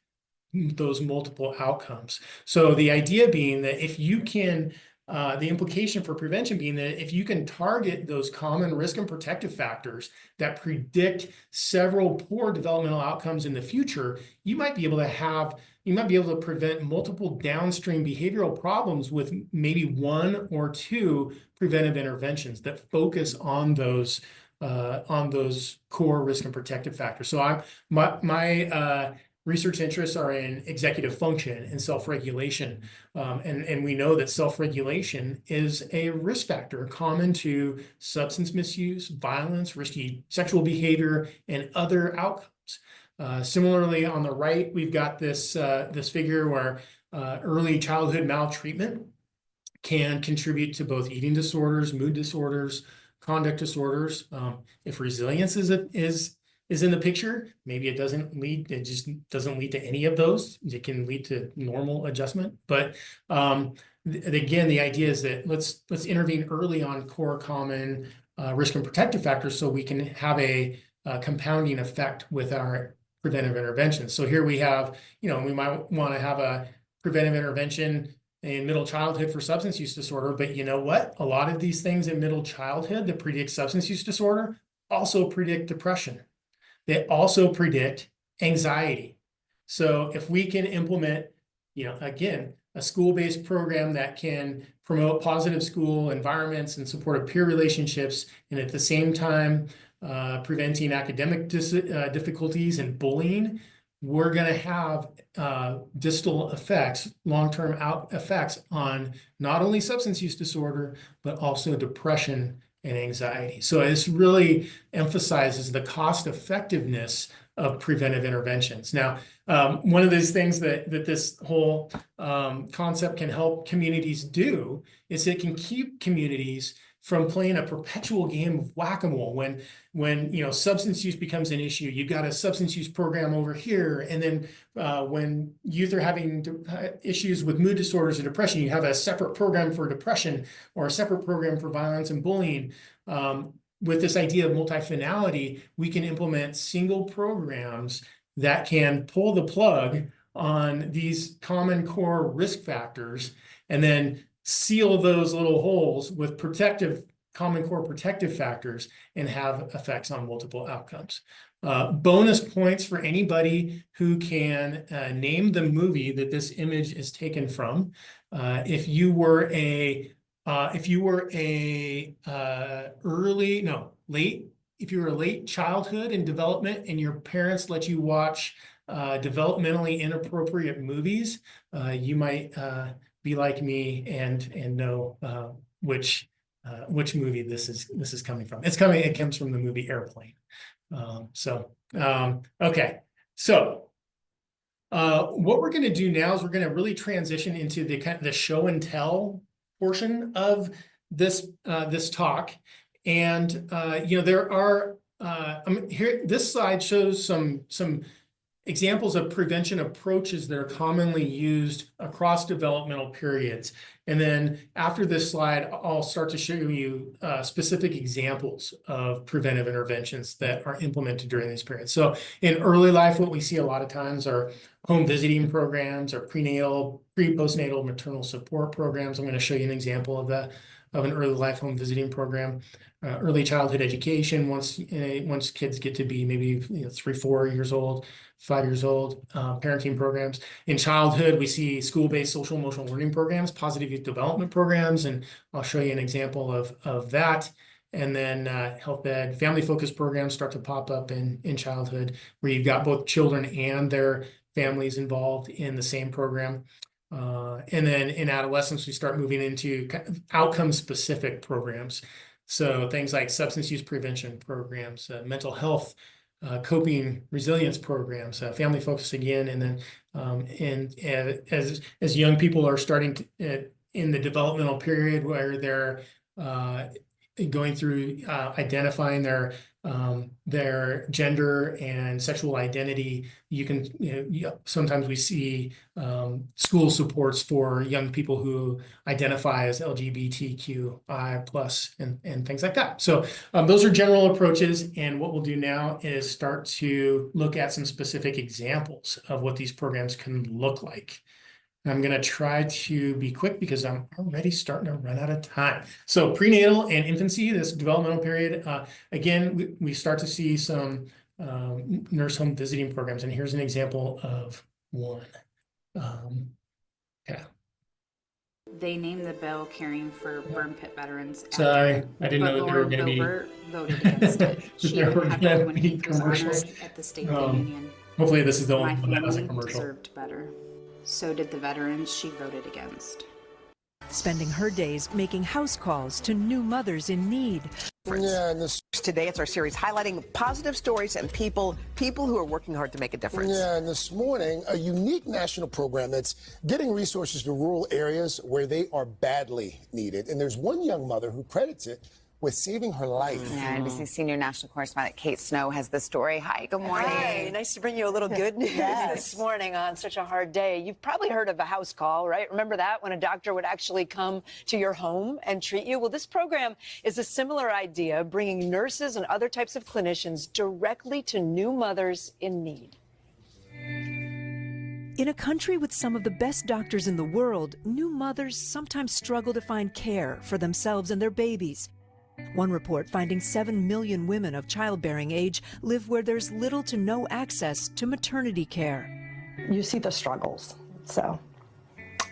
those multiple outcomes. So the idea being that if you can, the implication for prevention being that if you can target those common risk and protective factors that predict several poor developmental outcomes in the future, you might be able to prevent multiple downstream behavioral problems with maybe one or two preventive interventions that focus on those core risk and protective factors. So my research interests are in executive function and self-regulation. And we know that self-regulation is a risk factor common to substance misuse, violence, risky sexual behavior, and other outcomes. Similarly, on the right, we've got this figure where early childhood maltreatment can contribute to both eating disorders, mood disorders, conduct disorders. If resilience is in the picture, maybe it just doesn't lead to any of those. It can lead to normal adjustment. But again, the idea is that let's intervene early on core common risk and protective factors so we can have a compounding effect with our preventive interventions. So here we have, we might want to have a preventive intervention in middle childhood for substance use disorder, but you know what? A lot of these things in middle childhood that predict substance use disorder also predict depression. They also predict anxiety. So if we can implement, again, a school-based program that can promote positive school environments and supportive peer relationships, and at the same time preventing academic difficulties and bullying, we're going to have distal effects, long-term effects on not only substance use disorder, but also depression and anxiety. So this really emphasizes the cost effectiveness of preventive interventions. Now, one of those things that this whole concept can help communities do is it can keep communities from playing a perpetual game of whack-a-mole. When substance use becomes an issue, you've got a substance use program over here, and then when youth are having issues with mood disorders or depression, you have a separate program for depression or a separate program for violence and bullying. With this idea of multifinality, we can implement single programs that can pull the plug on these common core risk factors and then seal those little holes with common core protective factors and have effects on multiple outcomes. Bonus points for anybody who can name the movie that this image is taken from. If you were a late childhood in development and your parents let you watch developmentally inappropriate movies, you might be like me and know which movie this is coming from. It comes from the movie Airplane. Okay. So what we're going to do now is we're going to really transition into the show and tell portion of this talk. And there are here. This slide shows some examples of prevention approaches that are commonly used across developmental periods. And then after this slide, I'll start to show you specific examples of preventive interventions that are implemented during these periods. So in early life, what we see a lot of times are home visiting programs or pre-postnatal maternal support programs. I'm going to show you an example of an early life home visiting program. Early childhood education, once kids get to be maybe 3, 4 years old, 5 years old, parenting programs. In childhood, we see school-based social emotional learning programs, positive youth development programs, and I'll show you an example of that. And then health ed, family-focused programs start to pop up in childhood, where you've got both children and their families involved in the same program. And then in adolescence, we start moving into outcome-specific programs. So things like substance use prevention programs, mental health, coping resilience programs, family focus again, and then as young people are starting to in the developmental period where they're going through identifying their gender and sexual identity, sometimes we see school supports for young people who identify as LGBTQI plus and things like that. So those are general approaches, and what we'll do now is start to look at some specific examples of what these programs can look like. I'm going to try to be quick because I'm already starting to run out of time. So prenatal and infancy, this developmental period, again, we start to see some nurse home visiting programs. And here's an example of one. Yeah. They named the bill caring for burn pit veterans. Sorry, I didn't know that there were going to be. Voted against it. She even had one when he was honored at the State of the Union. Hopefully, this is the My only one that has a family commercial. deserved better. So did the veterans she voted against. Spending her days making house calls to new mothers in need. Yeah, today it's our series highlighting positive stories and people who are working hard to make a difference. Yeah, and this morning, a unique national program that's getting resources to rural areas where they are badly needed. And there's one young mother who credits it with saving her life. Yeah, NBC senior national correspondent Kate Snow has the story. Hi, good morning. Hi, nice to bring you a little good news this morning on such a hard day. You've probably heard of a house call, right? Remember that, when a doctor would actually come to your home and treat you? Well, this program is a similar idea, bringing nurses and other types of clinicians directly to new mothers in need. In a country with some of the best doctors in the world, new mothers sometimes struggle to find care for themselves and their babies. One report finding 7 million women of childbearing age live where there's little to no access to maternity care. You see the struggles, so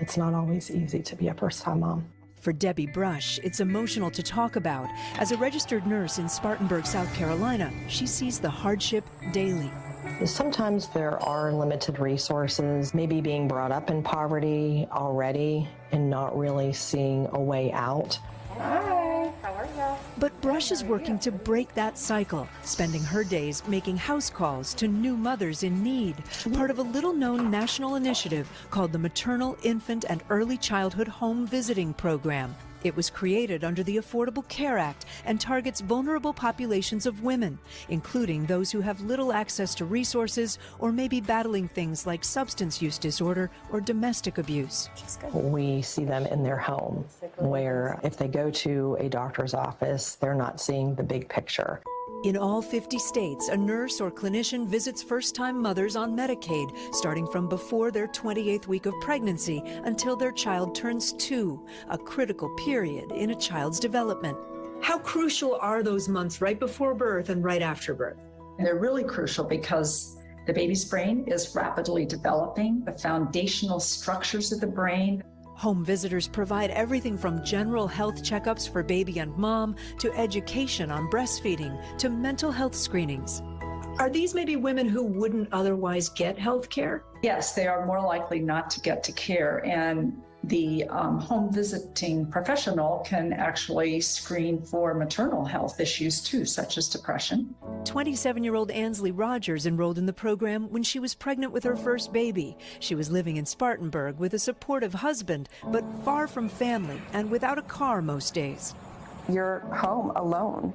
it's not always easy to be a first-time mom. For Debbie Brush, it's emotional to talk about. As a registered nurse in Spartanburg, South Carolina, she sees the hardship daily. Sometimes there are limited resources, maybe being brought up in poverty already and not really seeing a way out. Hi, how are you? But Brush is working to break that cycle, spending her days making house calls to new mothers in need, part of a little-known national initiative called the Maternal, Infant, and Early Childhood Home Visiting Program. It was created under the Affordable Care Act and targets vulnerable populations of women, including those who have little access to resources or may be battling things like substance use disorder or domestic abuse. We see them in their home, where if they go to a doctor's office, they're not seeing the big picture. In all 50 states, a nurse or clinician visits first-time mothers on Medicaid, starting from before their 28th week of pregnancy until their child turns 2, a critical period in a child's development. How crucial are those months right before birth and right after birth? They're really crucial because the baby's brain is rapidly developing, the foundational structures of the brain. Home visitors provide everything from general health checkups for baby and mom to education on breastfeeding to mental health screenings. Are these maybe women who wouldn't otherwise get health care? Yes, they are more likely not to get to care. And the home visiting professional can actually screen for maternal health issues too, such as depression. 27-year-old Ansley Rogers enrolled in the program when she was pregnant with her first baby. She was living in Spartanburg with a supportive husband, but far from family and without a car most days. You're home alone.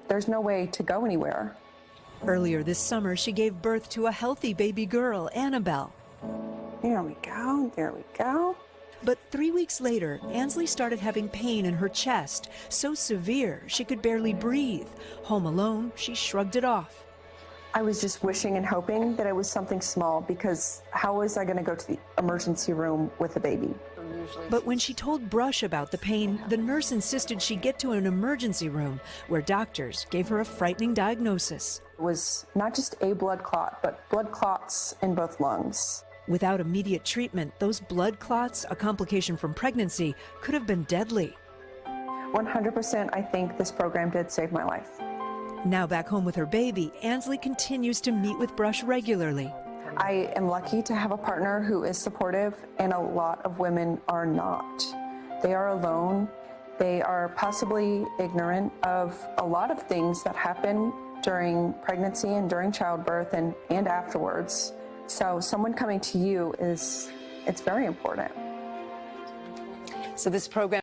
There's no way to go anywhere. Earlier this summer, she gave birth to a healthy baby girl, Annabelle. There we go, there we go. But 3 weeks later, Ansley started having pain in her chest, so severe she could barely breathe. Home alone, she shrugged it off. I was just wishing and hoping that it was something small, because how was I going to go to the emergency room with a baby? But when she told Brush about the pain, the nurse insisted she get to an emergency room where doctors gave her a frightening diagnosis. It was not just a blood clot, but blood clots in both lungs. Without immediate treatment, those blood clots, a complication from pregnancy, could have been deadly. 100%, I think this program did save my life. Now back home with her baby, Ansley continues to meet with Brush regularly. I am lucky to have a partner who is supportive, and a lot of women are not. They are alone. They are possibly ignorant of a lot of things that happen during pregnancy and during childbirth and afterwards. So someone coming to you it's very important. So this program.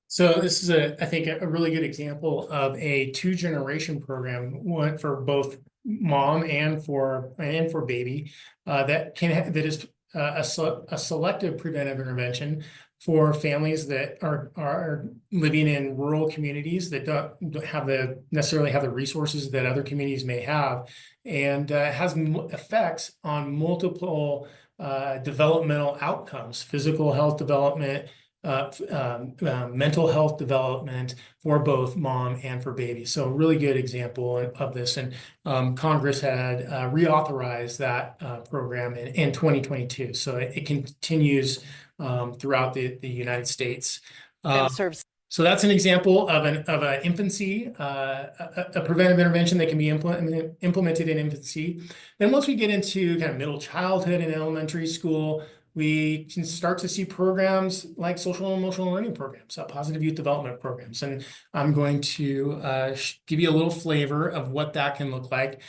So this is I think a really good example of a 2-generation program, one for both mom and for baby, that is a selective preventive intervention for families that are living in rural communities that don't necessarily have the resources that other communities may have, and has effects on multiple developmental outcomes: physical health development, mental health development for both mom and for baby. So a really good example of this. And Congress had reauthorized that program in 2022. So it continues throughout the United States. So that's an example of an infancy, a preventive intervention that can be implemented in infancy. Then once we get into kind of middle childhood and elementary school, we can start to see programs like social and emotional learning programs, positive youth development programs. And I'm going to give you a little flavor of what that can look like.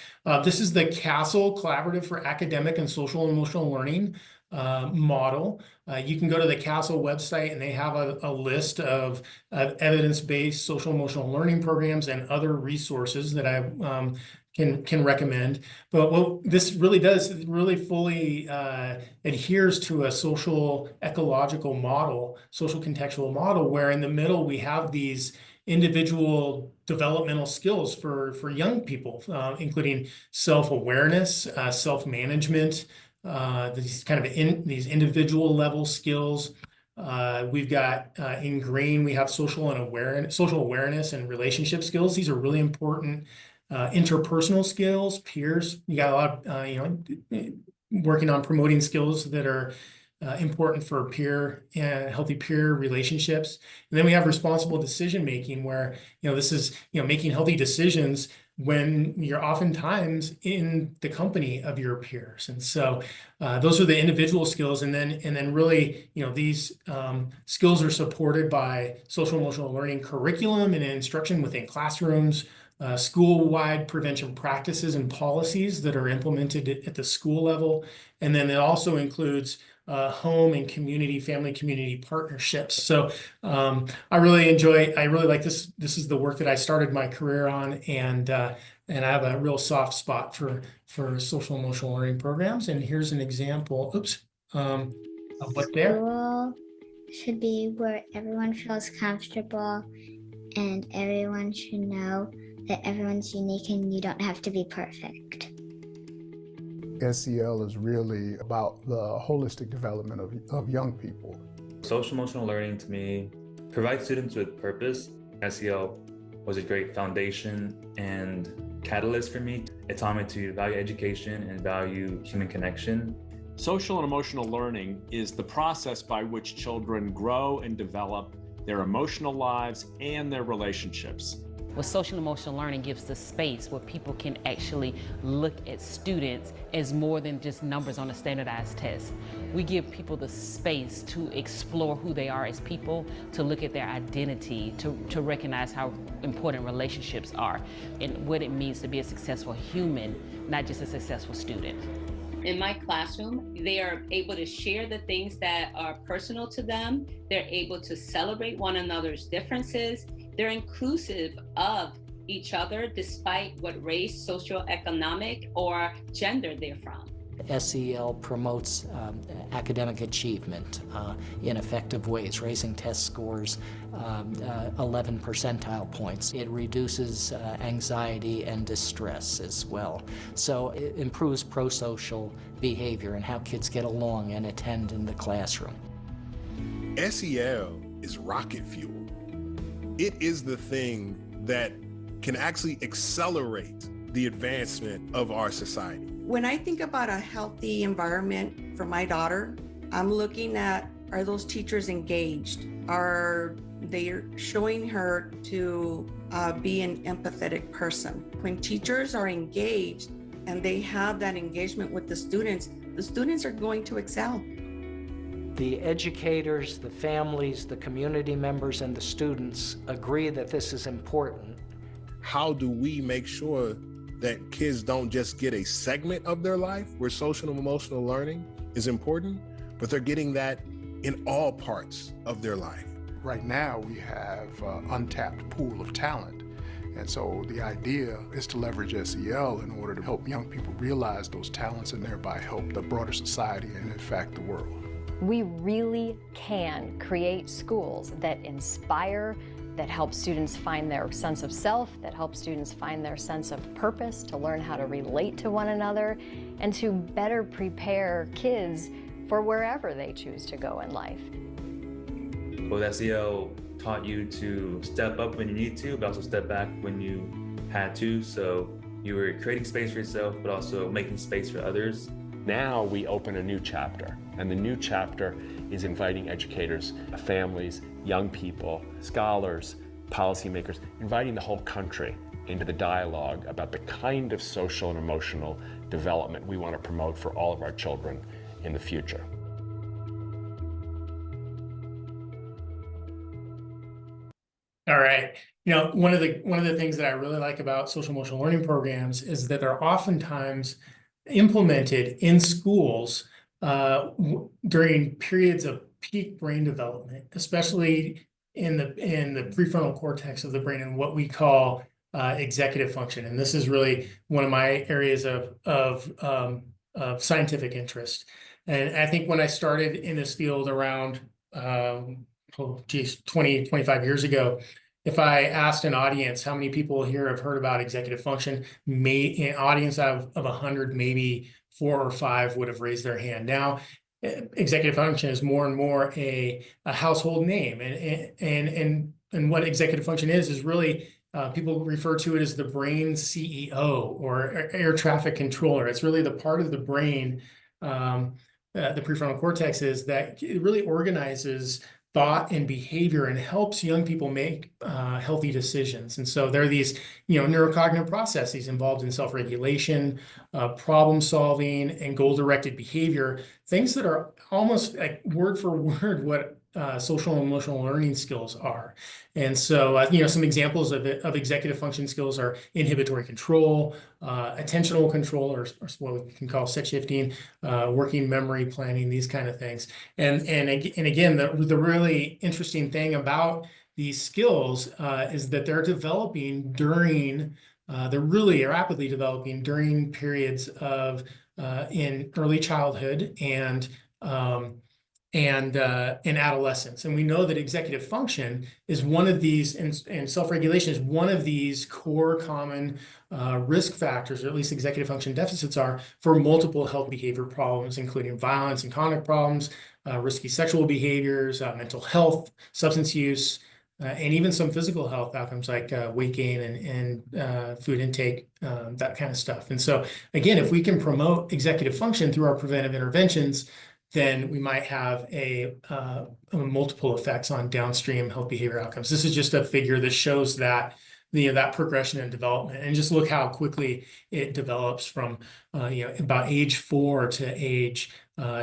This is the CASEL Collaborative for Academic and Social and Emotional Learning model. You can go to the CASEL website, and they have a list of evidence-based social emotional learning programs and other resources that I can recommend. But what this really does, it really fully adheres to a social ecological model, social contextual model, where in the middle we have these individual developmental skills for young people, including self-awareness, self-management, these kind of these individual level skills. We've got in green, we have social awareness and relationship skills. These are really important. Interpersonal skills, peers. You got a lot of working on promoting skills that are important for healthy peer relationships. And then we have responsible decision making, where this is making healthy decisions when you're oftentimes in the company of your peers. And so those are the individual skills. And then really, these skills are supported by social emotional learning curriculum and instruction within classrooms, school-wide prevention practices and policies that are implemented at the school level. And then it also includes home and family community partnerships. So I really like this. This is the work that I started my career on, and I have a real soft spot for social emotional learning programs. And here's an example, of what there. School should be where everyone feels comfortable, and everyone should know that everyone's unique and you don't have to be perfect. SEL is really about the holistic development of young people. Social emotional learning to me provides students with purpose. SEL was a great foundation and catalyst for me. It taught me to value education and value human connection. Social and emotional learning is the process by which children grow and develop their emotional lives and their relationships. Well, social emotional learning gives the space where people can actually look at students as more than just numbers on a standardized test. We give people the space to explore who they are as people, to look at their identity, to recognize how important relationships are, and what it means to be a successful human, not just a successful student. In my classroom, they are able to share the things that are personal to them. They're able to celebrate one another's differences. They're inclusive of each other despite what race, socioeconomic, or gender they're from. SEL promotes academic achievement in effective ways, raising test scores 11 percentile points. It reduces anxiety and distress as well. So it improves pro-social behavior and how kids get along and attend in the classroom. SEL is rocket fuel. It is the thing that can actually accelerate the advancement of our society. When I think about a healthy environment for my daughter, I'm looking at, are those teachers engaged? Are they showing her to be an empathetic person? When teachers are engaged and they have that engagement with the students are going to excel. The educators, the families, the community members, and the students agree that this is important. How do we make sure that kids don't just get a segment of their life where social and emotional learning is important, but they're getting that in all parts of their life? Right now, we have an untapped pool of talent. And so the idea is to leverage SEL in order to help young people realize those talents and thereby help the broader society and, in fact, the world. We really can create schools that inspire, that help students find their sense of self, that help students find their sense of purpose, to learn how to relate to one another, and to better prepare kids for wherever they choose to go in life. Well, SEL taught you to step up when you need to, but also step back when you had to. So you were creating space for yourself, but also making space for others. Now we open a new chapter, and the new chapter is inviting educators, families, young people, scholars, policymakers, inviting the whole country into the dialogue about the kind of social and emotional development we want to promote for all of our children in the future. All right. You know, one of the things that I really like about social emotional learning programs is that they're oftentimes implemented in schools during periods of peak brain development, especially in the prefrontal cortex of the brain and what we call executive function. And this is really one of my areas of scientific interest. And I think when I started in this field around 20, 25 years ago, if I asked an audience how many people here have heard about executive function, an audience of 100, maybe 4 or 5 would have raised their hand. Now, executive function is more and more a household name, and what executive function is really people refer to it as the brain CEO or air traffic controller. It's really the part of the brain, the prefrontal cortex, is that it really organizes thought and behavior and helps young people make healthy decisions. And so there are these, neurocognitive processes involved in self-regulation, problem solving, and goal-directed behavior, things that are almost like word for word what social and emotional learning skills are. And so, some examples of executive function skills are inhibitory control, attentional control, or what we can call set shifting, working memory planning, these kind of things. And again, the really interesting thing about these skills is that they're developing they're really rapidly developing during periods of in early childhood and in adolescence. And we know that executive function is one of these, and self-regulation is one of these core common risk factors, or at least executive function deficits are, for multiple health behavior problems, including violence and conduct problems, risky sexual behaviors, mental health, substance use, and even some physical health outcomes like weight gain and food intake, that kind of stuff. And so, again, if we can promote executive function through our preventive interventions, then we might have a multiple effects on downstream health behavior outcomes. This is just a figure that shows that that progression and development. And just look how quickly it develops from about age 4 to age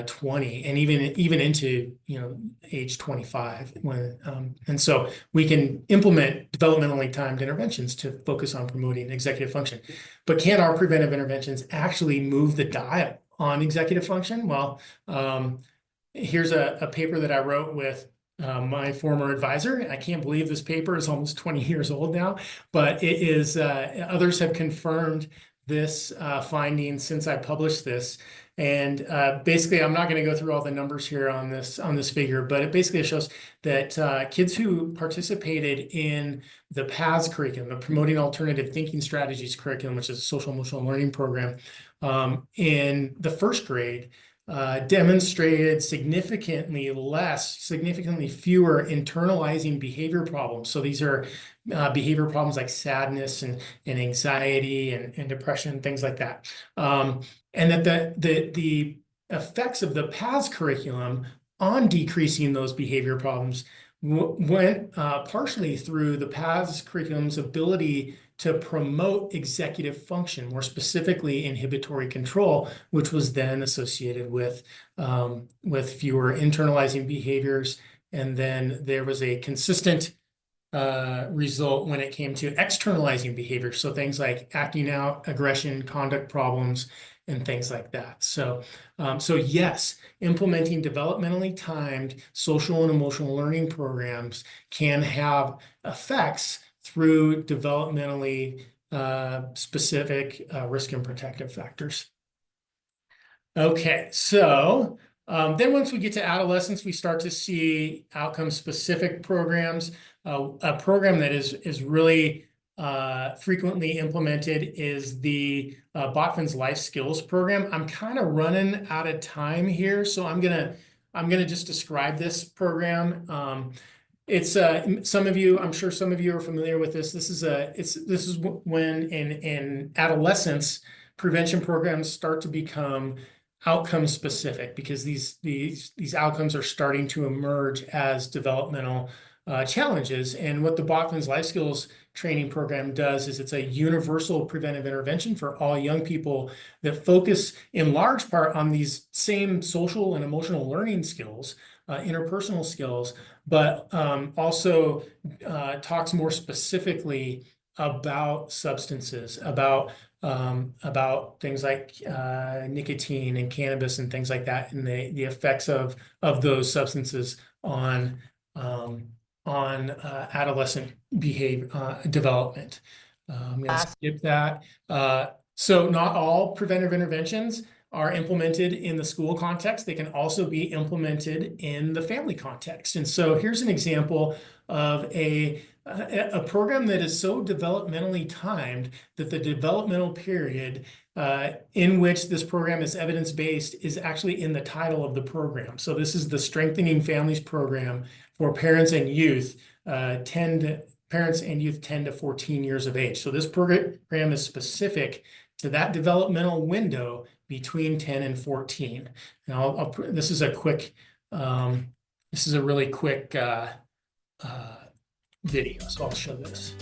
20, and even into age 25. And so we can implement developmentally timed interventions to focus on promoting executive function. But can our preventive interventions actually move the dial on executive function? Well, here's a paper that I wrote with my former advisor. I can't believe this paper is almost 20 years old now, but it is. Others have confirmed this finding since I published this. And basically, I'm not going to go through all the numbers here on this figure, but it basically shows that kids who participated in the PATHS curriculum, the Promoting Alternative Thinking Strategies curriculum, which is a social emotional learning program, in the first grade, demonstrated significantly fewer internalizing behavior problems. So these are behavior problems like sadness and anxiety and depression, things like that. And that the effects of the PATHS curriculum on decreasing those behavior problems went partially through the PATHS curriculum's ability to promote executive function, more specifically inhibitory control, which was then associated with fewer internalizing behaviors. And then there was a consistent result when it came to externalizing behavior. So things like acting out, aggression, conduct problems, and things like that. So yes, implementing developmentally timed social and emotional learning programs can have effects through developmentally specific risk and protective factors. Okay, so then once we get to adolescence, we start to see outcome-specific programs. A program that is really frequently implemented is the Botvin's Life Skills program. I'm kind of running out of time here, so I'm gonna just describe this program. It's some of you, I'm sure some of you are familiar with this. This is when in adolescence, prevention programs start to become outcome specific, because these outcomes are starting to emerge as developmental challenges. And what the Botvin's Life Skills training program does is it's a universal preventive intervention for all young people that focus in large part on these same social and emotional learning skills, interpersonal skills, but also talks more specifically about substances, about things like nicotine and cannabis and things like that, and the effects of those substances on adolescent behavior development. I'm going to skip that. So not all preventive interventions are implemented in the school context. They can also be implemented in the family context. And so here's an example of a program that is so developmentally timed that the developmental period in which this program is evidence-based is actually in the title of the program. So this is the Strengthening Families Program for parents and youth, parents and youth 10 to 14 years of age. So this program is specific to that developmental window between 10 and 14. Now, this is a really quick video, so I'll show this.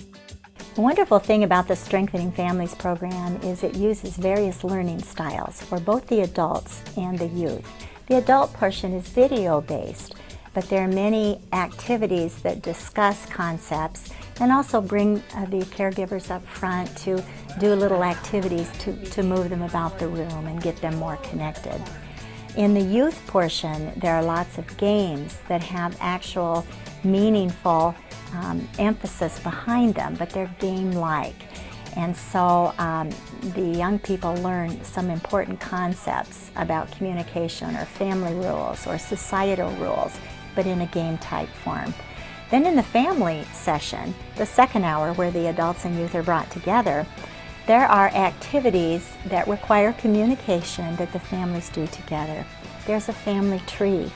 The wonderful thing about the Strengthening Families program is it uses various learning styles for both the adults and the youth. The adult portion is video-based, but there are many activities that discuss concepts and also bring the caregivers up front to do little activities to move them about the room and get them more connected. In the youth portion, there are lots of games that have actual meaningful emphasis behind them, but they're game-like. And so the young people learn some important concepts about communication or family rules or societal rules, but in a game-type form. Then in the family session, the second hour where the adults and youth are brought together, there are activities that require communication that the families do together. There's a family tree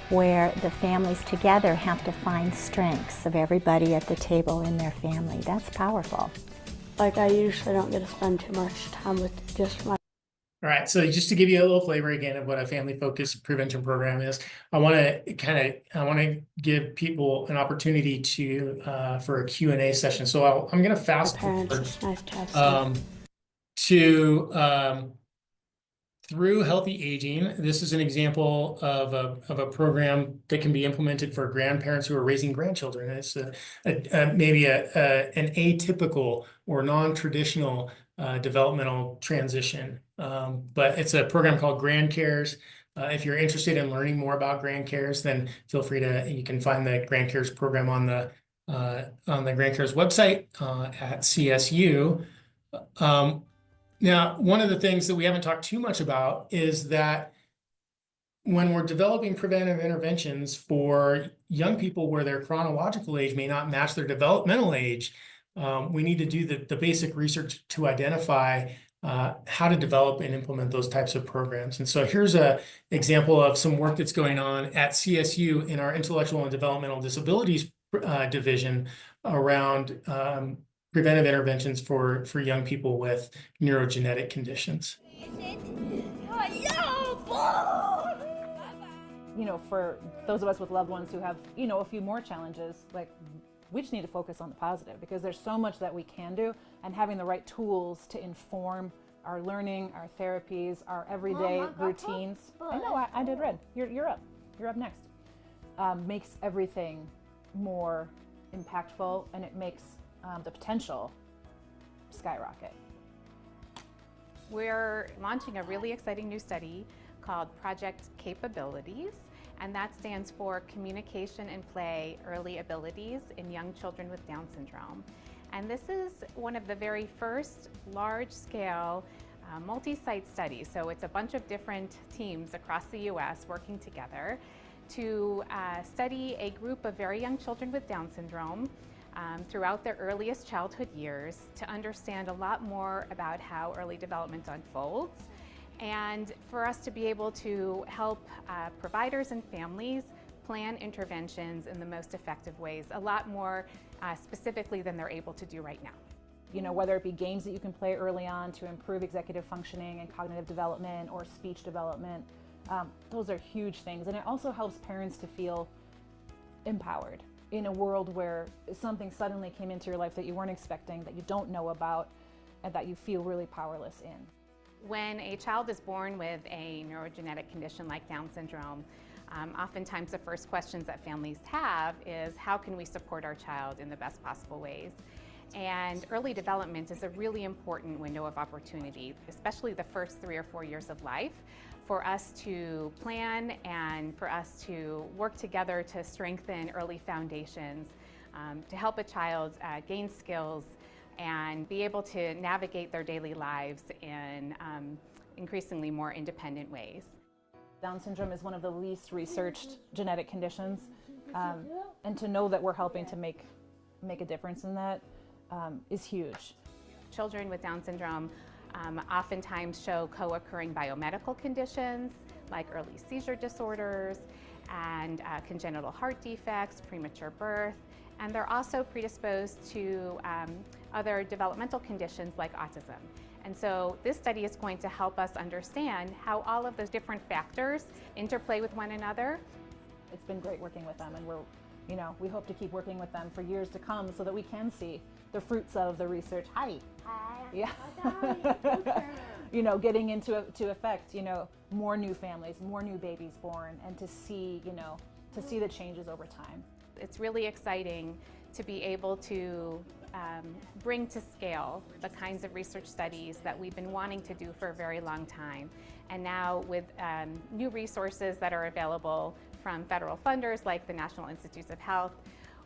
where the families together have to find strengths of everybody at the table in their family. That's powerful. Like, I usually don't get to spend too much time with just my All right, so just to give you a little flavor again of what a family-focused prevention program is, I want to give people an opportunity to for a Q&A session. So I'm going to fast forward to through healthy aging. This is an example of a program that can be implemented for grandparents who are raising grandchildren. And it's maybe an atypical or non-traditional developmental transition. But it's a program called Grand Cares. If you're interested in learning more about Grand Cares, then feel free you can find the Grand Cares program on the Grand Cares website at CSU. Now, one of the things that we haven't talked too much about is that when we're developing preventive interventions for young people where their chronological age may not match their developmental age, we need to do the basic research to identify how to develop and implement those types of programs. And so here's an example of some work that's going on at CSU in our Intellectual and Developmental Disabilities division around preventive interventions for young people with neurogenetic conditions. You know, for those of us with loved ones who have, you know, a few more challenges, like, we just need to focus on the positive, because there's so much that we can do, and having the right tools to inform our learning, our therapies, our everyday routines. I know, I did red. You're up. You're up next. Makes everything more impactful, and it makes the potential skyrocket. We're launching a really exciting new study called Project Capabilities, and that stands for Communication and Play Early Abilities in Young Children with Down Syndrome. And this is one of the very first large-scale multi-site studies. So it's a bunch of different teams across the US working together to study a group of very young children with Down syndrome throughout their earliest childhood years, to understand a lot more about how early development unfolds, and for us to be able to help providers and families plan interventions in the most effective ways, a lot more specifically than they're able to do right now. You know, whether it be games that you can play early on to improve executive functioning and cognitive development or speech development, those are huge things. And it also helps parents to feel empowered in a world where something suddenly came into your life that you weren't expecting, that you don't know about, and that you feel really powerless in. When a child is born with a neurogenetic condition like Down syndrome, oftentimes the first questions that families have is, how can we support our child in the best possible ways? And early development is a really important window of opportunity, especially the first 3 or 4 years of life, for us to plan and for us to work together to strengthen early foundations, to help a child gain skills and be able to navigate their daily lives in increasingly more independent ways. Down syndrome is one of the least researched genetic conditions, and to know that we're helping to make a difference in that is huge. Children with Down syndrome oftentimes show co-occurring biomedical conditions like early seizure disorders and congenital heart defects, premature birth, and they're also predisposed to other developmental conditions like autism. And so this study is going to help us understand how all of those different factors interplay with one another. It's been great working with them, and we hope to keep working with them for years to come so that we can see the fruits of the research. Hi. Yeah. Getting into effect, more new families, more new babies born, and to see the changes over time. It's really exciting to be able to bring to scale the kinds of research studies that we've been wanting to do for a very long time. And now with new resources that are available from federal funders like the National Institutes of Health,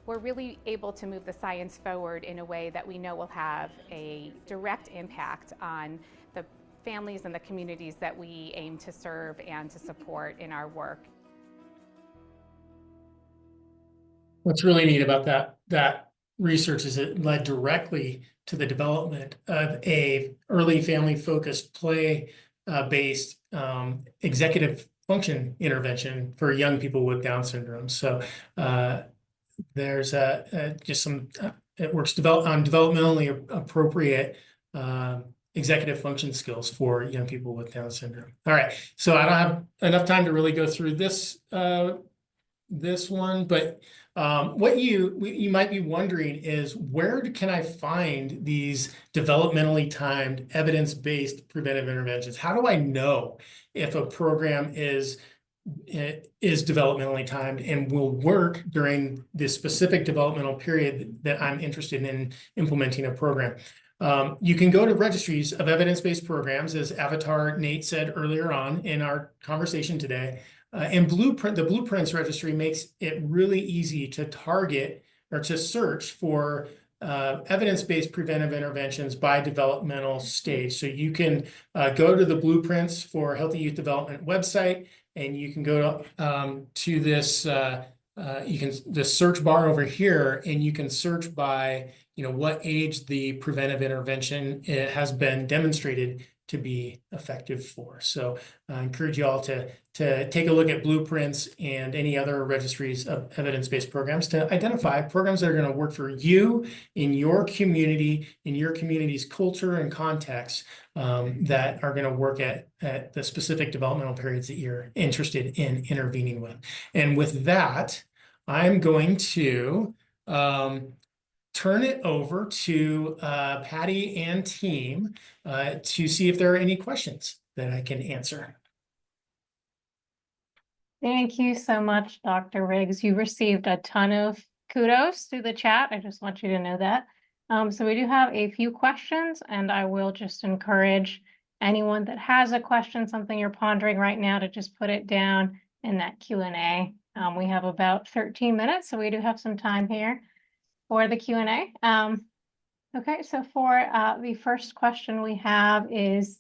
we're really able to move the science forward in a way that we know will have a direct impact on the families and the communities that we aim to serve and to support in our work. What's really neat about that research is it led directly to the development of a early family-focused play-based executive function intervention for young people with Down syndrome. So there's just some, it works on developmentally appropriate executive function skills for young people with Down syndrome. All right, so I don't have enough time to really go through this one, but what you might be wondering is, where can I find these developmentally timed, evidence-based preventive interventions? How do I know if a program is developmentally timed and will work during this specific developmental period that I'm interested in implementing a program? You can go to registries of evidence-based programs, as Avatar Nate said earlier on in our conversation today. And the Blueprints registry makes it really easy to target or to search for evidence-based preventive interventions by developmental stage. So you can go to the Blueprints for Healthy Youth Development website, and you can go to this the search bar over here, and you can search by what age the preventive intervention has been demonstrated to be effective for. So I encourage you all to take a look at Blueprints and any other registries of evidence-based programs to identify programs that are going to work for you in your community, in your community's culture and context, that are going to work at the specific developmental periods that you're interested in intervening with. And with that, I'm going to turn it over to Patty and team to see if there are any questions that I can answer. Thank you so much, Dr. Riggs. You received a ton of kudos through the chat. I just want you to know that. So we do have a few questions, and I will just encourage anyone that has a question, something you're pondering right now, to just put it down in that Q&A. We have about 13 minutes, so we do have some time here for the Q&A. Okay, so for the first question we have is,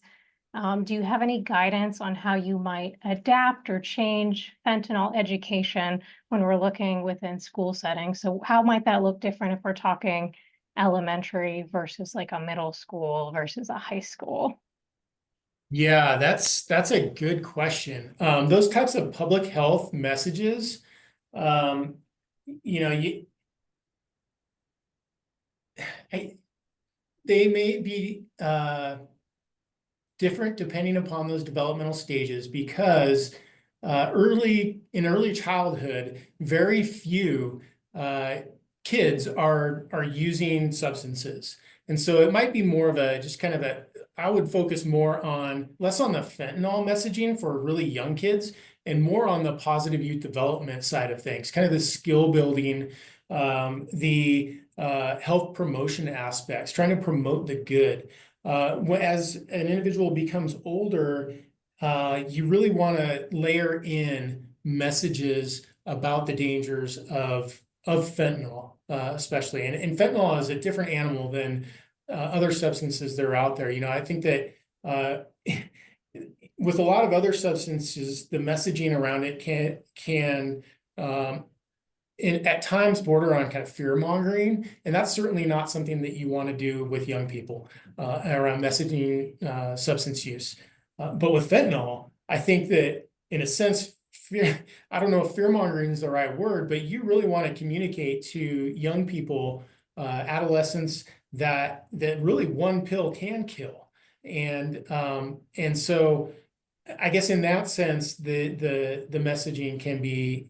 do you have any guidance on how you might adapt or change fentanyl education when we're looking within school settings? So how might that look different if we're talking elementary versus like a middle school versus a high school? Yeah, that's a good question. Those types of public health messages, they may be different depending upon those developmental stages, because in early childhood, very few kids are using substances. And so it might be more of I would focus less on the fentanyl messaging for really young kids and more on the positive youth development side of things, kind of the skill building, the health promotion aspects, trying to promote the good. As an individual becomes older, you really want to layer in messages about the dangers of fentanyl, especially. And fentanyl is a different animal than other substances that are out there. I think that with a lot of other substances, the messaging around it can at times border on kind of fear mongering, and that's certainly not something that you want to do with young people around messaging substance use. But with fentanyl, I think that in a sense, I don't know if fear mongering is the right word, but you really want to communicate to young people, adolescents, that really one pill can kill, and so I guess in that sense, the messaging can be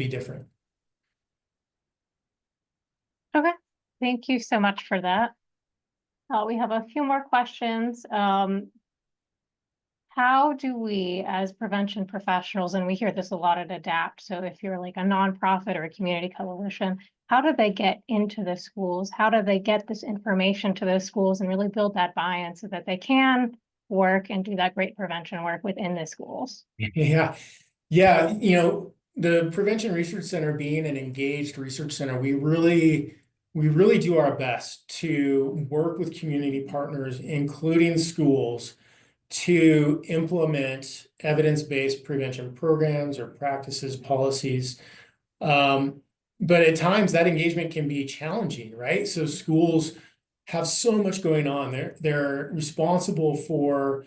different. Okay, thank you so much for that. We have a few more questions. How do we, as prevention professionals, and we hear this a lot at ADAPT, so if you're like a nonprofit or a community coalition, how do they get into the schools? How do they get this information to those schools and really build that buy-in so that they can work and do that great prevention work within the schools? Yeah. The Prevention Research Center, being an engaged research center, we really do our best to work with community partners, including schools, to implement evidence-based prevention programs or practices, policies. But at times that engagement can be challenging, right? So schools have so much going on. They're responsible for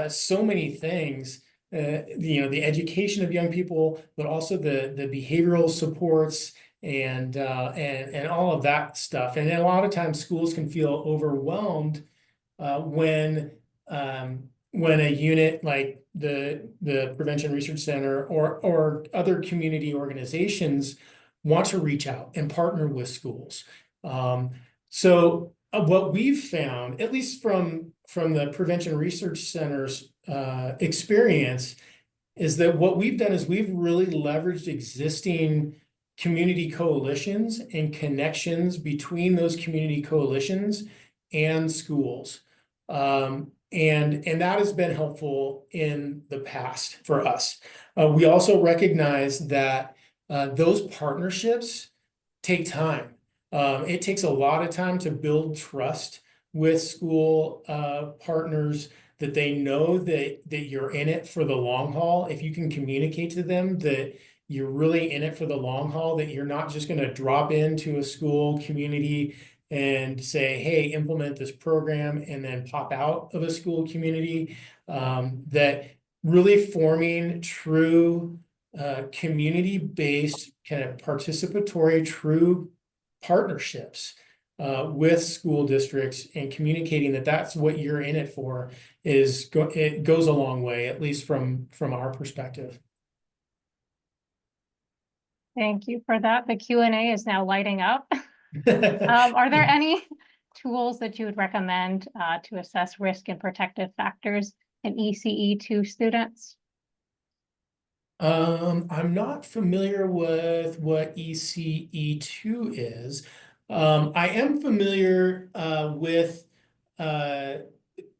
so many things, the education of young people, but also the behavioral supports and all of that stuff. And then a lot of times schools can feel overwhelmed when a unit like the Prevention Research Center or other community organizations want to reach out and partner with schools. So what we've found, at least from the Prevention Research Center's experience, is that what we've done is we've really leveraged existing community coalitions and connections between those community coalitions and schools. And that has been helpful in the past for us. We also recognize that those partnerships take time. It takes a lot of time to build trust with school partners, that they know that you're in it for the long haul. If you can communicate to them that you're really in it for the long haul, that you're not just going to drop into a school community and say, hey, implement this program, and then pop out of a school community, that really forming true community-based, kind of participatory, true partnerships with school districts, and communicating that that's what you're in it for, it goes a long way, at least from our perspective. Thank you for that. The Q&A is now lighting up. Are there any tools that you would recommend to assess risk and protective factors in ECE2 students? I'm not familiar with what ECE2 is. I am familiar with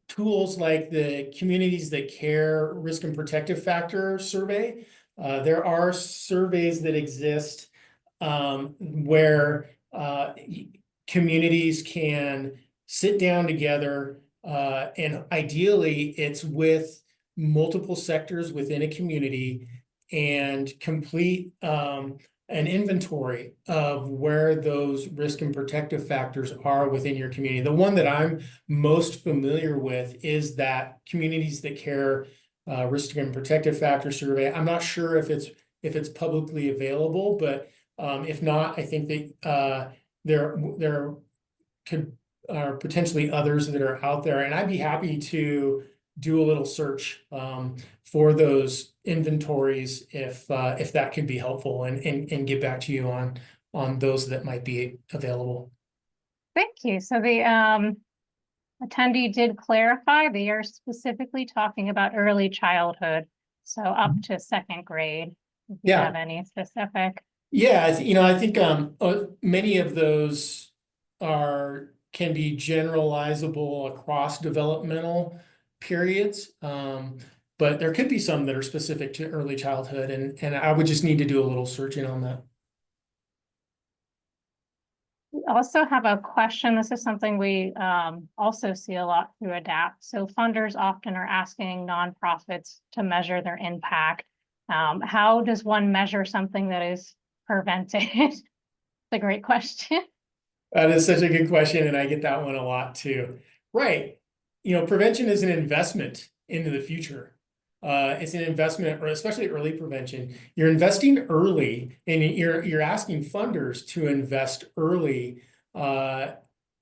tools like the Communities That Care Risk and Protective Factor Survey. There are surveys that exist where communities can sit down together, and ideally it's with multiple sectors within a community, and complete an inventory of where those risk and protective factors are within your community. The one that I'm most familiar with is that Communities That Care Risk and Protective Factor Survey. I'm not sure if it's publicly available, but if not, I think that there are potentially others that are out there, and I'd be happy to do a little search for those inventories if that could be helpful, and get back to you on those that might be available. Thank you. So the attendee did clarify they are specifically talking about early childhood, so up to second grade. If you have any specific. Yeah, I think many of those can be generalizable across developmental periods, but there could be some that are specific to early childhood, and I would just need to do a little searching on that. We also have a question. This is something we also see a lot through ADAPT. So funders often are asking nonprofits to measure their impact. How does one measure something that is prevented? It's a great question. That is such a good question, and I get that one a lot too. Right. Prevention is an investment into the future. It's an investment, or especially early prevention. You're investing early, and you're asking funders to invest early in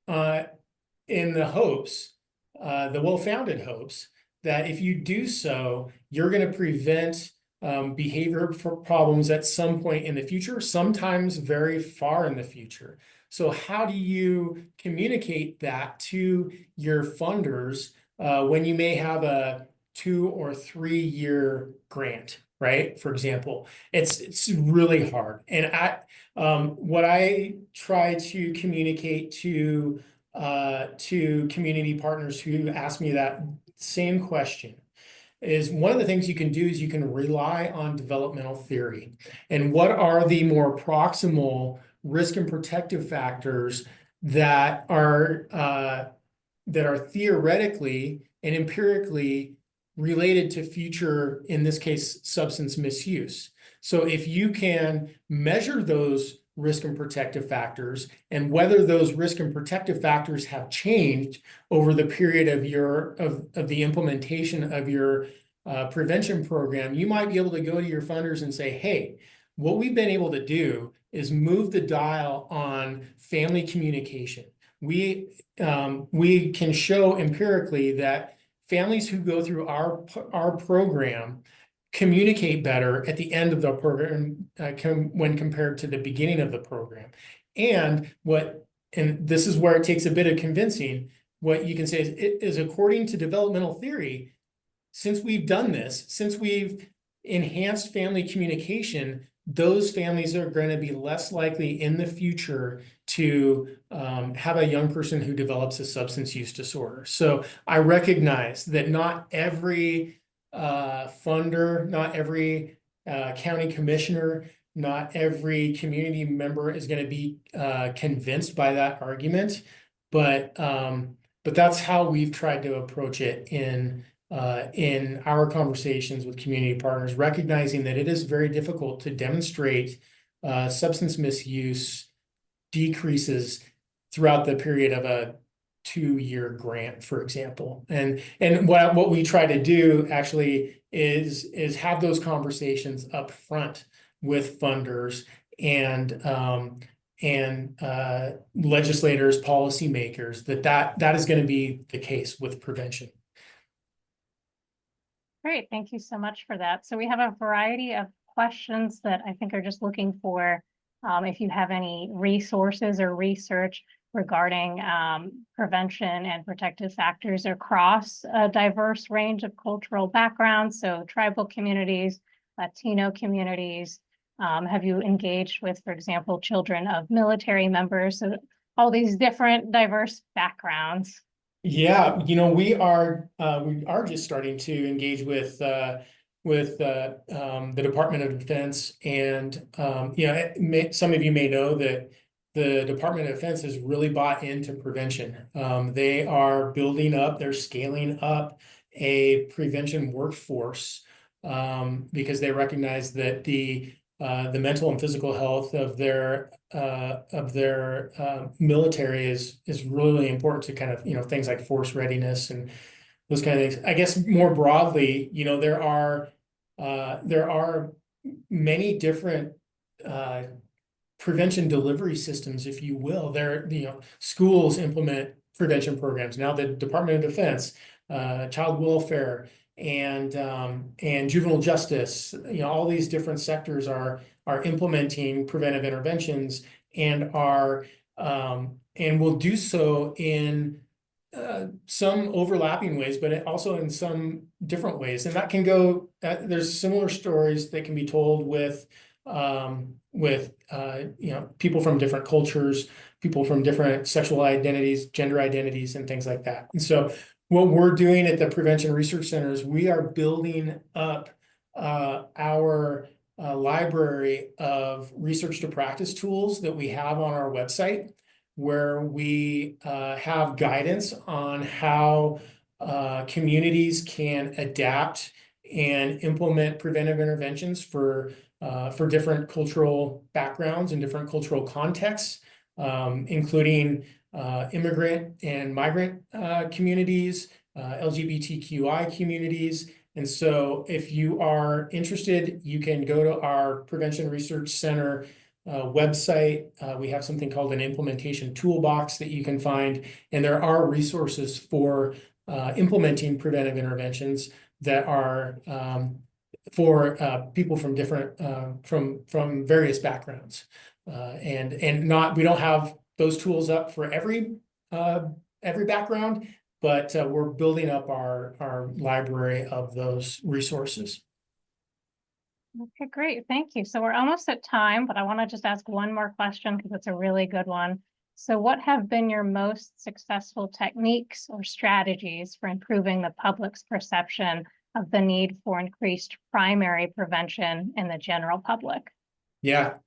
the hopes, the well-founded hopes, that if you do so, you're going to prevent behavior problems at some point in the future, sometimes very far in the future. So how do you communicate that to your funders when you may have a 2 or 3 year grant, right? For example, it's really hard. And what I try to communicate to community partners who ask me that same question is, one of the things you can do is you can rely on developmental theory. And what are the more proximal risk and protective factors that are theoretically and empirically related to future, in this case, substance misuse. So if you can measure those risk and protective factors, and whether those risk and protective factors have changed over the period of the implementation of your prevention program, you might be able to go to your funders and say, hey, what we've been able to do is move the dial on family communication. we can show empirically that families who go through our program communicate better at the end of the program when compared to the beginning of the program. And this is where it takes a bit of convincing. What you can say is according to developmental theory, since we've done this, since we've enhanced family communication, those families are going to be less likely in the future to have a young person who develops a substance use disorder. So I recognize that not every funder, not every county commissioner, not every community member is going to be convinced by that argument, but that's how we've tried to approach it in our conversations with community partners, recognizing that it is very difficult to demonstrate substance misuse decreases throughout the period of a 2-year grant, for example. And what we try to do actually is have those conversations up front with funders and legislators, policymakers, that is going to be the case with prevention. Great, thank you so much for that. So we have a variety of questions that I think are just looking for if you have any resources or research regarding prevention and protective factors across a diverse range of cultural backgrounds, so tribal communities, Latino communities. Have you engaged with, for example, children of military members? So all these different diverse backgrounds. Yeah, we are just starting to engage with the Department of Defense, and some of you may know that the Department of Defense has really bought into prevention. They are building up, they're scaling up a prevention workforce because they recognize that the mental and physical health of their military is really important to kind of things like force readiness and those kind of things. I guess more broadly, there are many different prevention delivery systems, if you will. Schools implement prevention programs now. The Department of Defense, child welfare, and juvenile justice, all these different sectors are implementing preventive interventions and will do so in some overlapping ways, but also in some different ways. And that can go, there's similar stories that can be told with people from different cultures, people from different sexual identities, gender identities, and things like that. And so what we're doing at the Prevention Research Center is we are building up our library of research to practice tools that we have on our website, where we have guidance on how communities can adapt and implement preventive interventions for different cultural backgrounds and different cultural contexts, including immigrant and migrant communities, LGBTQI communities. And so if you are interested, you can go to our Prevention Research Center website. We have something called an implementation toolbox that you can find, and there are resources for implementing preventive interventions that are for people from different from various backgrounds, and we don't have those tools up for every background, but we're building up our library of those resources. Okay, great. Thank you. So we're almost at time, but I want to just ask one more question because it's a really good one. So what have been your most successful techniques or strategies for improving the public's perception of the need for increased primary prevention in the general public? Yeah.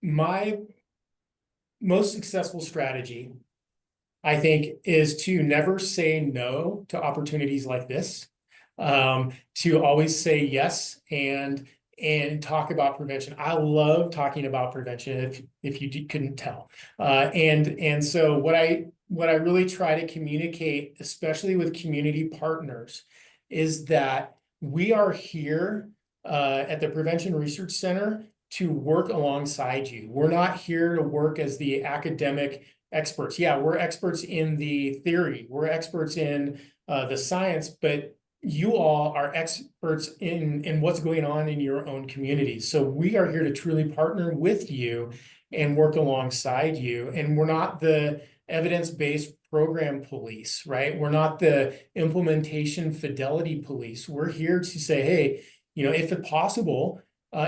My most successful strategy, I think, is to never say no to opportunities like this, to always say yes and talk about prevention. I love talking about prevention, if you couldn't tell. And so what I really try to communicate, especially with community partners, is that we are here at the Prevention Research Center to work alongside you. We're not here to work as the academic experts. Yeah, we're experts in the theory, we're experts in the science, but you all are experts in what's going on in your own communities. So we are here to truly partner with you and work alongside you. And we're not the evidence-based program police, right? We're not the implementation fidelity police. We're here to say, hey, if it's possible,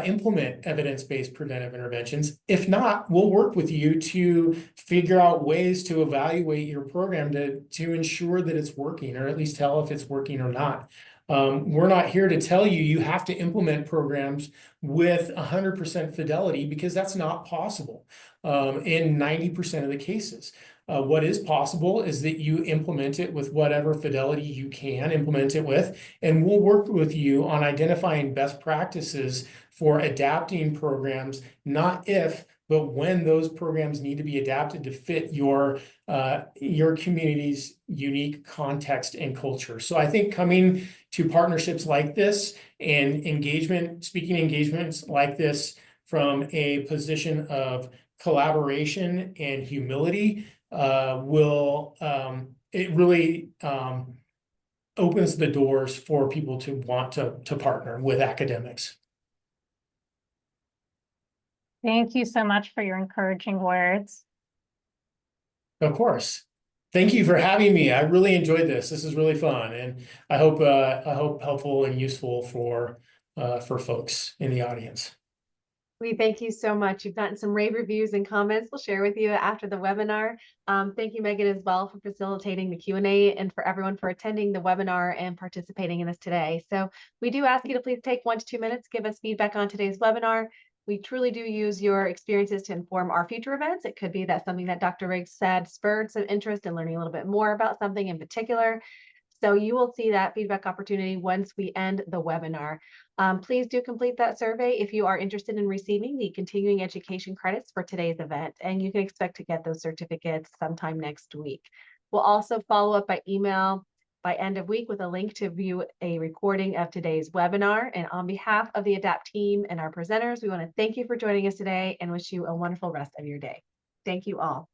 implement evidence-based preventive interventions. If not, we'll work with you to figure out ways to evaluate your program to ensure that it's working, or at least tell if it's working or not. We're not here to tell you you have to implement programs with 100% fidelity, because that's not possible in 90% of the cases. What is possible is that you implement it with whatever fidelity you can implement it with, and we'll work with you on identifying best practices for adapting programs, not if, but when those programs need to be adapted to fit your community's unique context and culture. So I think coming to partnerships like this and speaking engagements like this from a position of collaboration and humility, it really opens the doors for people to want to partner with academics. Thank you so much for your encouraging words. Of course. Thank you for having me. I really enjoyed this. This is really fun, and I hope helpful and useful for folks in the audience. We thank you so much. You've gotten some rave reviews and comments we'll share with you after the webinar. Thank you, Megan, as well, for facilitating the Q&A, and for everyone for attending the webinar and participating in this today. So we do ask you to please take 1 to 2 minutes, give us feedback on today's webinar. We truly do use your experiences to inform our future events. It could be that something that Dr. Riggs said spurred some interest in learning a little bit more about something in particular. So you will see that feedback opportunity once we end the webinar. Please do complete that survey if you are interested in receiving the continuing education credits for today's event, and you can expect to get those certificates sometime next week. We'll also follow up by email by end of week with a link to view a recording of today's webinar. And on behalf of the ADAPT team and our presenters, we want to thank you for joining us today and wish you a wonderful rest of your day. Thank you all.